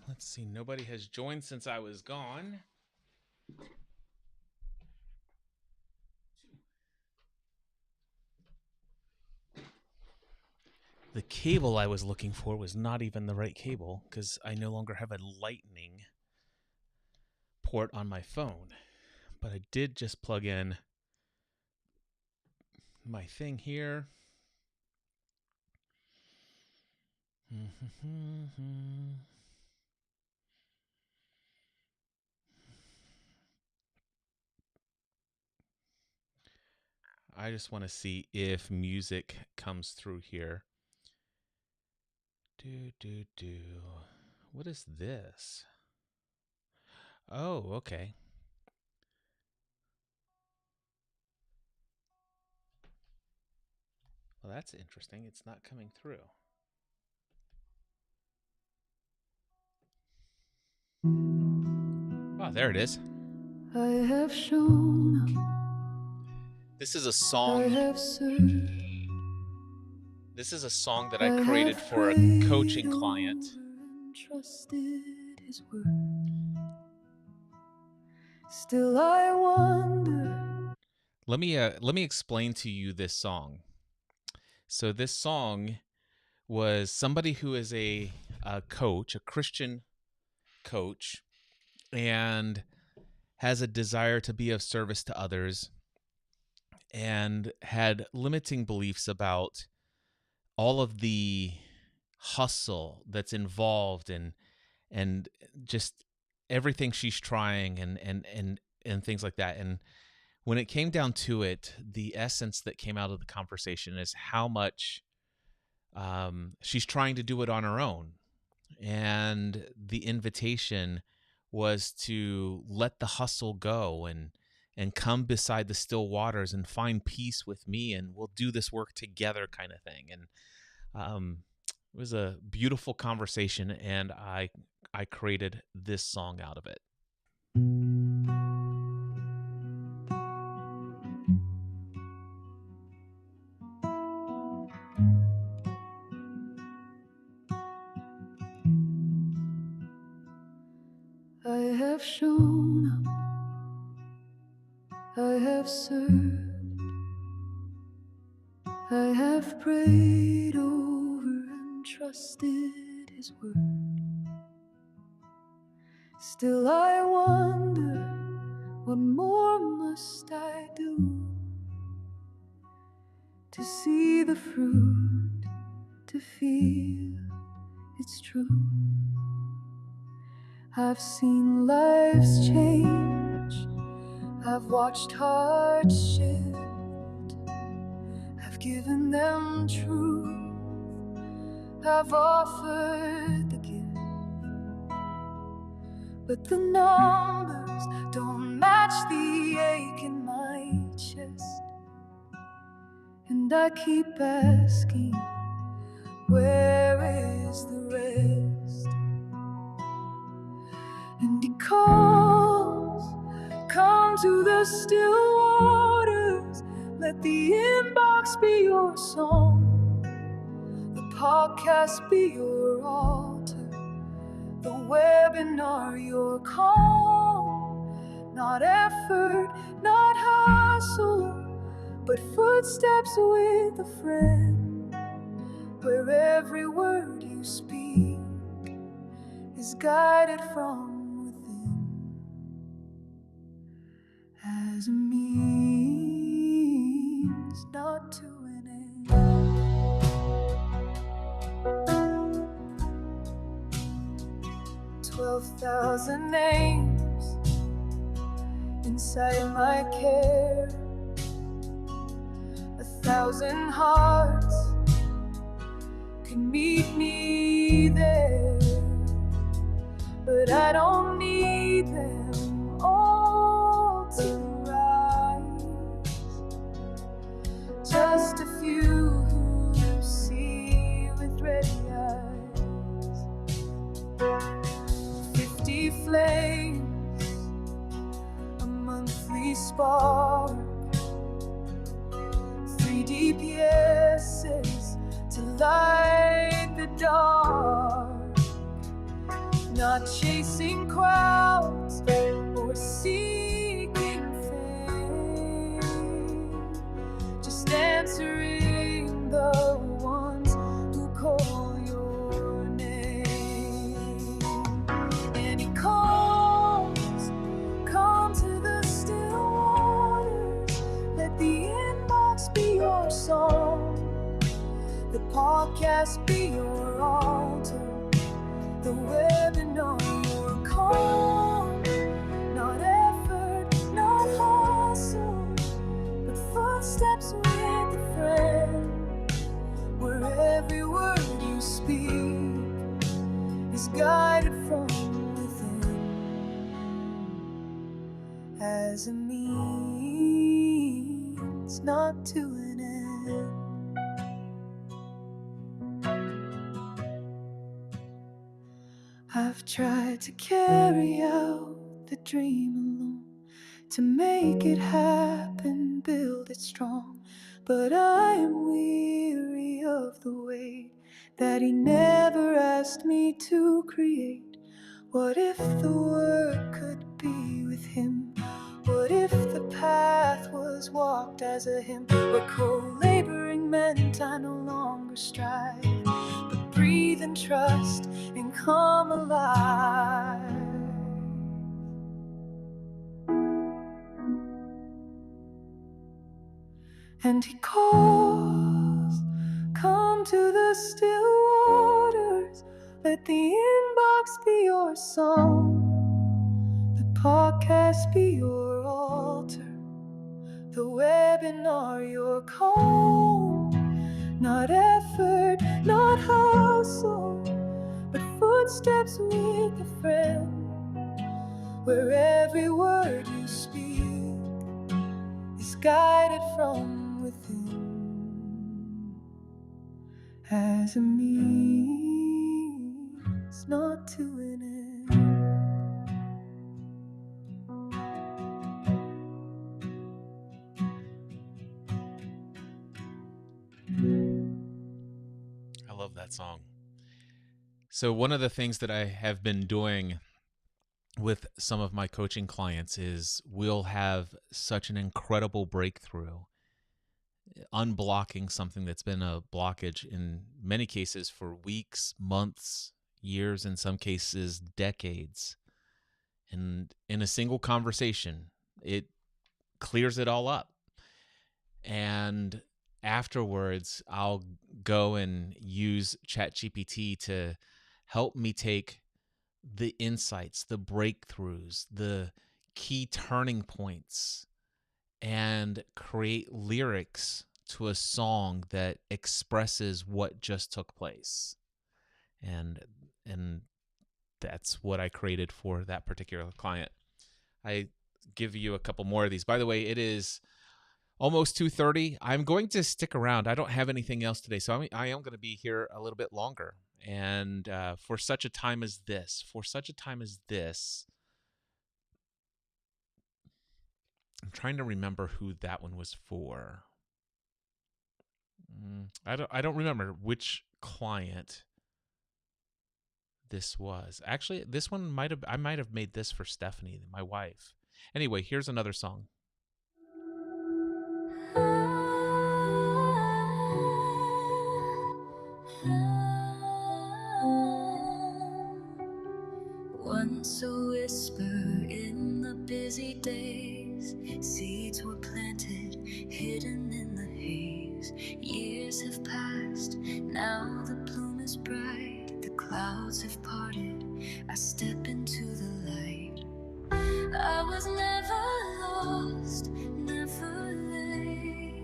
Let's see. Nobody has joined since I was gone. The cable I was looking for was not even the right cable because I no longer have a lightning port on my phone. But I did just plug in my thing here. I just want to see if music comes through here. What is this? Oh, okay. Well, that's interesting. It's not coming through. Oh, there it is. I have shown up, This is a I song. have served, This is a song that I I created have for a prayed coaching over client. and trusted his word. Still I wonder. Let me explain to you this song. So this song was somebody who is a coach, a Christian coach, and has a desire to be of service to others, and had limiting beliefs about all of the hustle that's involved and just everything she's trying and things like that. And when it came down to it, the essence that came out of the conversation is how much she's trying to do it on her own. And the invitation was to let the hustle go and come beside the still waters and find peace with me, and we'll do this work together, kind of thing. And it was a beautiful conversation, and I created this song out of it. I have shown up, I have served, I have prayed over and trusted his word. Still I wonder, what more must I do to see the fruit, to feel it's true? I've seen lives change, I've watched hearts shift, I've given them truth, I've offered the gift, but the numbers don't match the ache in my chest. And I keep asking, where is the rest? And he calls, come to the still waters, let the inbox be your song, the podcast be your altar, the webinar your calm. Not effort, not hustle, but footsteps with a friend, where every word you speak is guided from as a means, not to an end. 12,000 names inside my care, 1,000 hearts can meet me there, but I don't need them all to rise. Just a few who see with ready eyes. 50 flames, a monthly spark, 3 DPSs to light the dark. Not chasing crowds or seeking fame, just answering the ones who call your name. And he calls, come to the still waters, let the inbox be your song, the podcast be your altar, the webinar your call. Not effort, not hustle, but footsteps with a friend, where every word you speak is is guided from within as a means not to an end. I've tried to carry out the dream alone, to make it happen, build it strong. But I am weary of the weight that he never asked me to create. What if the work could be with him? What if the path was walked as a hymn? Where co-laboring meant I no longer strive, but breathe and trust and come alive. And he calls, come to the still waters. Let the inbox be your song, the podcast be your altar, the webinar your calm. Not effort, not hustle, but footsteps with a friend, where every word you speak is guided from within as a means not to an end. I love that song. So one of the things that I have been doing with some of my coaching clients is we'll have such an incredible breakthrough, unblocking something that's been a blockage in many cases for weeks, months, years, in some cases, decades. And in a single conversation, it clears it all up. And afterwards, I'll go and use ChatGPT to help me take the insights, the breakthroughs, the key turning points, and create lyrics to a song that expresses what just took place. And that's what I created for that particular client. I give you a couple more of these. By the way, it is almost 2:30. I'm going to stick around. I don't have anything else today, so I am going to be here a little bit longer. And for such a time as this, I'm trying to remember who that one was for. I don't remember which client this was. Actually, this one I might have made this for Stephanie, my wife. Anyway, here's another song. Once a whisper in the busy days, seeds were planted, hidden in the haze. Years have passed, now the bloom is bright, the clouds have parted, I step into the light. I was never lost, never late.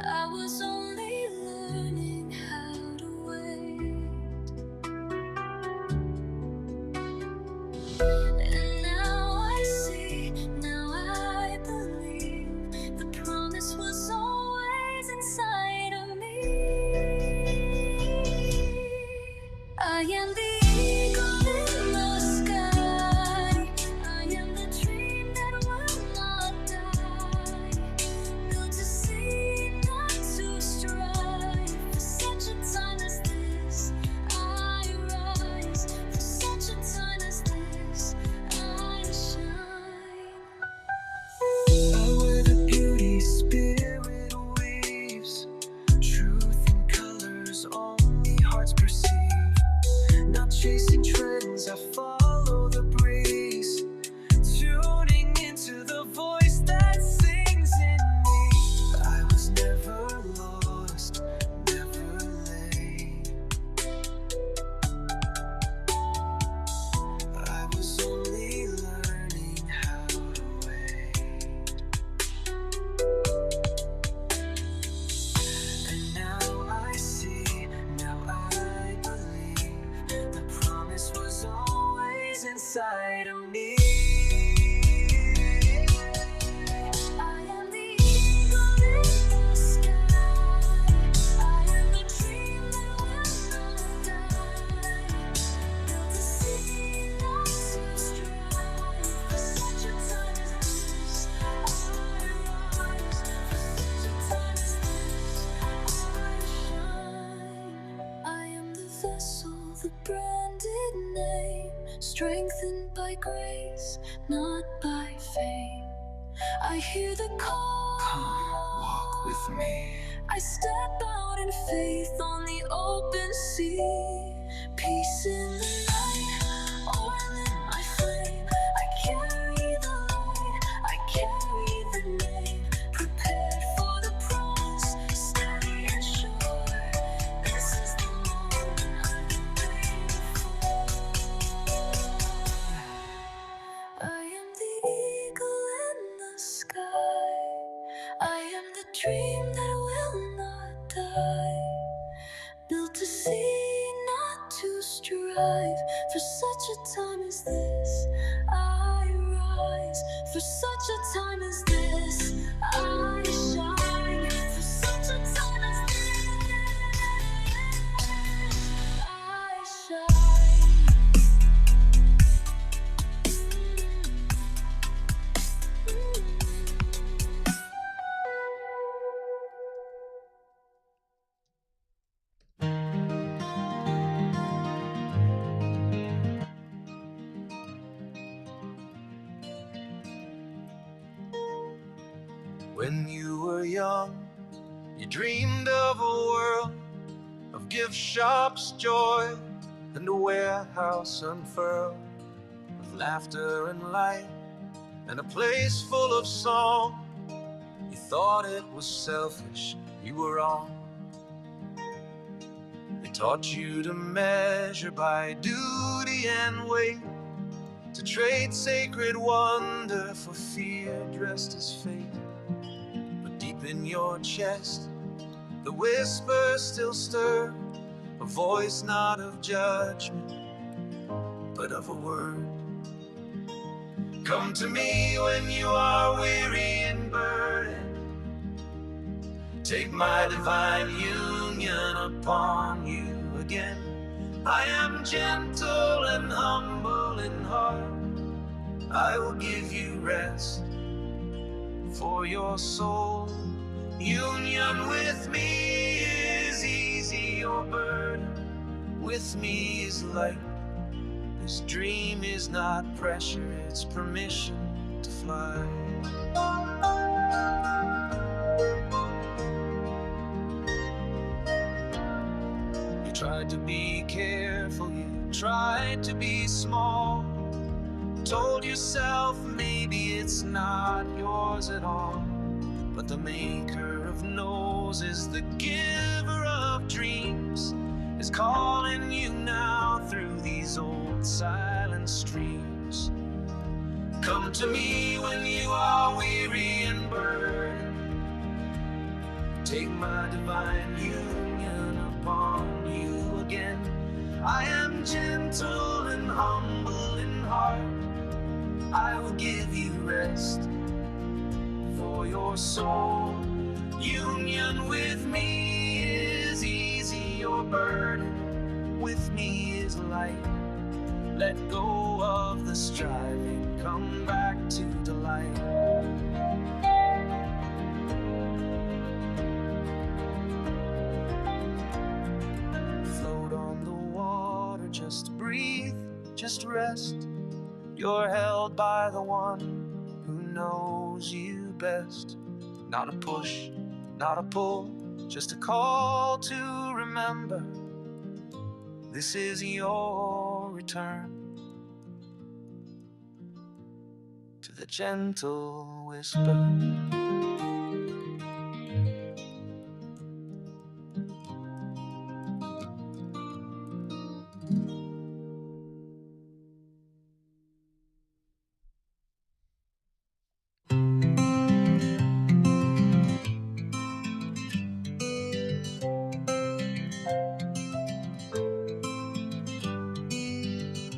I was only learning how to wait. And now I see, now I believe, the promise was always inside of me. I am the eagle in the sky, I am the dream that will not die, built to see, not to strive, for inside of me. I am the eagle in the sky. I am the dream that will not die. Built to see, not to strive. For such a time as this, I rise. For such a time as this, I shine. I am the vessel, the branded name, strengthened by grace, not by fame. I hear the call. Come, walk with me. I step out in faith on the open sea. Peace in the night, oil in my flame. I carry the light, I carry the name. Prepared for the promise, steady and sure. This is the moment I've been waiting for. I am the eagle in the sky. I am the dream that will not die. Built to see, not to strive. For such a time as this, I rise. For such a time as this, I shine. For such a time as this, I shine. When you were young, you dreamed of a world of gift shops, joy, and a warehouse unfurled with laughter and light, and a place full of song. You thought it was selfish, you were wrong. They taught you to measure by duty and weight, to trade sacred wonder for fear dressed as fate. But deep in your chest, the whisper still stirred, a voice not of judgment, but of a word. Come to me when you are weary and burdened. Take my divine union upon you again. I am gentle and humble in heart. I will give you rest for your soul. Union with me is easy, your burden with me is light. This dream is not pressure, it's permission to fly. You tried to be careful, you tried to be small. Told yourself maybe it's not yours at all. But the maker of no's is the giver of dreams, is calling you now through these old silent streams. Come to me when you are weary and burdened. Take my divine union upon you again. I am gentle and humble in heart. I will give you rest for your soul. Union with me is easy, your burden with me is light. Let go of the striving, come back to delight. Float on the water, just breathe, just rest. You're held by the one who knows you best. Not a push, not a pull, just a call to remember. This is your return to the gentle whisper.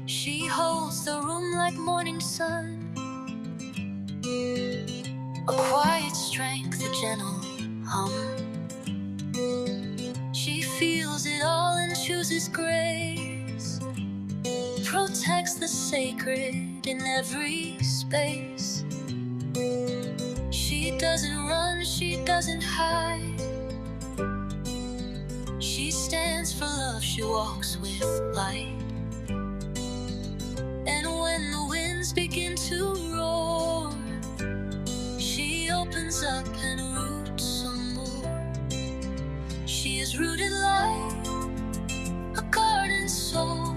She holds the room like morning sun. A quiet strength, a gentle hum. She feels it all and chooses grace. Protects the sacred in every space. She doesn't run, she doesn't hide. She stands for love, she walks with light. And when the winds begin to roar, she opens up and roots some more. She is rooted like a garden soul,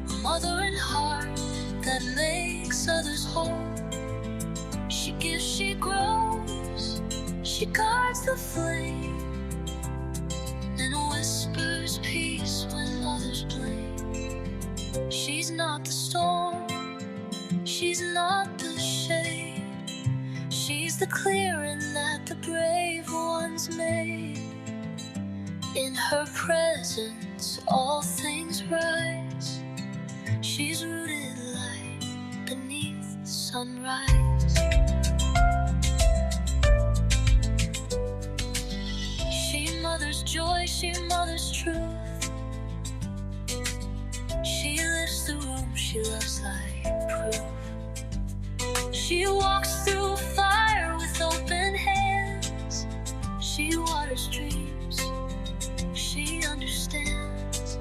a mother in heart that makes others whole. She gives, she grows, she guards the flame, and whispers peace when others blame. She's not the storm, she's not the shade. She's the clearing that the brave ones made. In her presence, all things rise. She's rooted like beneath the sunrise. She mothers joy, she mothers truth. She lifts the room, she loves like proof. She walks through fire with open hands. She waters dreams, she understands.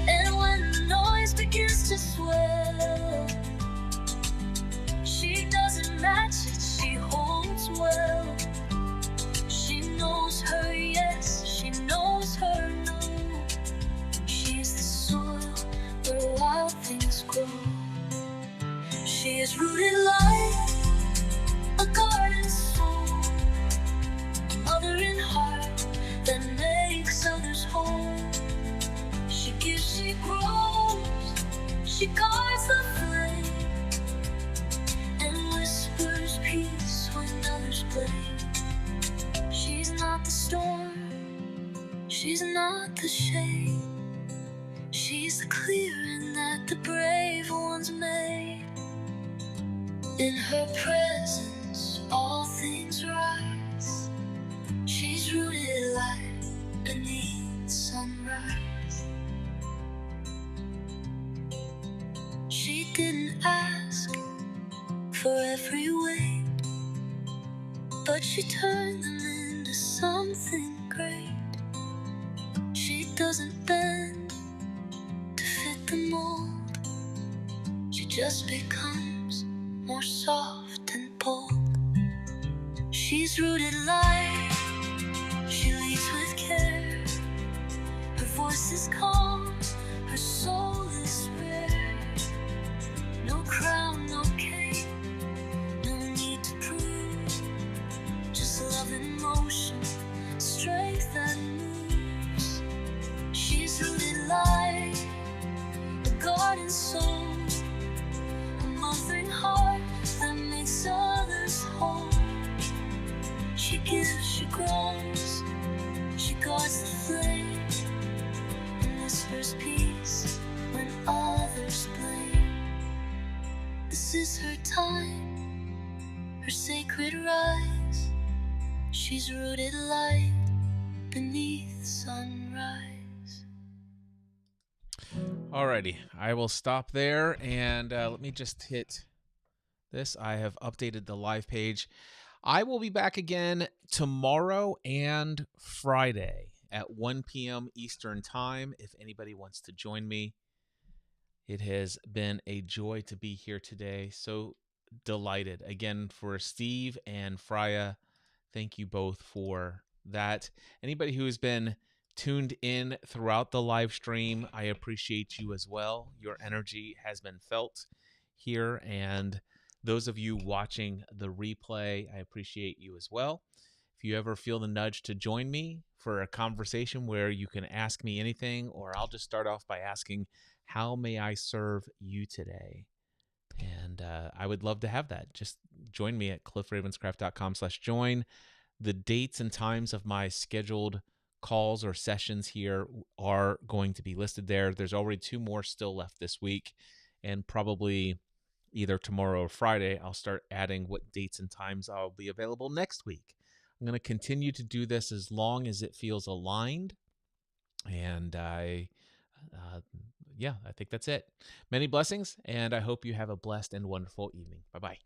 And when the noise begins to swell, she doesn't match it, she holds well. She knows her yes, she knows her no. She's the soil where wild things grow. She is rooted like a garden soul, a mother in heart that makes others whole. She gives, she grows, she guards the flame, and whispers peace when others blame. She's not the storm, she's not the shade. She's the clearing that the brave ones made. In her presence, all things rise. She's rooted like beneath sunrise. She didn't ask for every weight, but she turned them into something great. She doesn't bend to fit the mold. She just becomes more soft and bold. She's rooted like, she leads with care. Her voice is calm, her soul is rare. No crown, no cape, no need to prove. Just love in motion, strength that moves. She's rooted like a garden soul, a mothering heart that makes others whole. She gives, she grows, she guards the flame, and whispers peace when others blame. This is her time, her sacred rise. She's rooted light beneath sunrise. Alrighty, I will stop there, and let me just hit this. I have updated the live page. I will be back again tomorrow and Friday at 1 p.m. Eastern Time if anybody wants to join me. It has been a joy to be here today. So delighted. Again, for Steve and Freya, thank you both for that. Anybody who has been tuned in throughout the live stream, I appreciate you as well. Your energy has been felt here, and those of you watching the replay, I appreciate you as well. If you ever feel the nudge to join me for a conversation where you can ask me anything, or I'll just start off by asking, how may I serve you today? And I would love to have that. Just join me at cliffravenscraft.com/join. The dates and times of my scheduled calls or sessions here are going to be listed there. There's already 2 more still left this week, and probably either tomorrow or Friday, I'll start adding what dates and times I'll be available next week. I'm going to continue to do this as long as it feels aligned. And I think that's it. Many blessings, and I hope you have a blessed and wonderful evening. Bye-bye.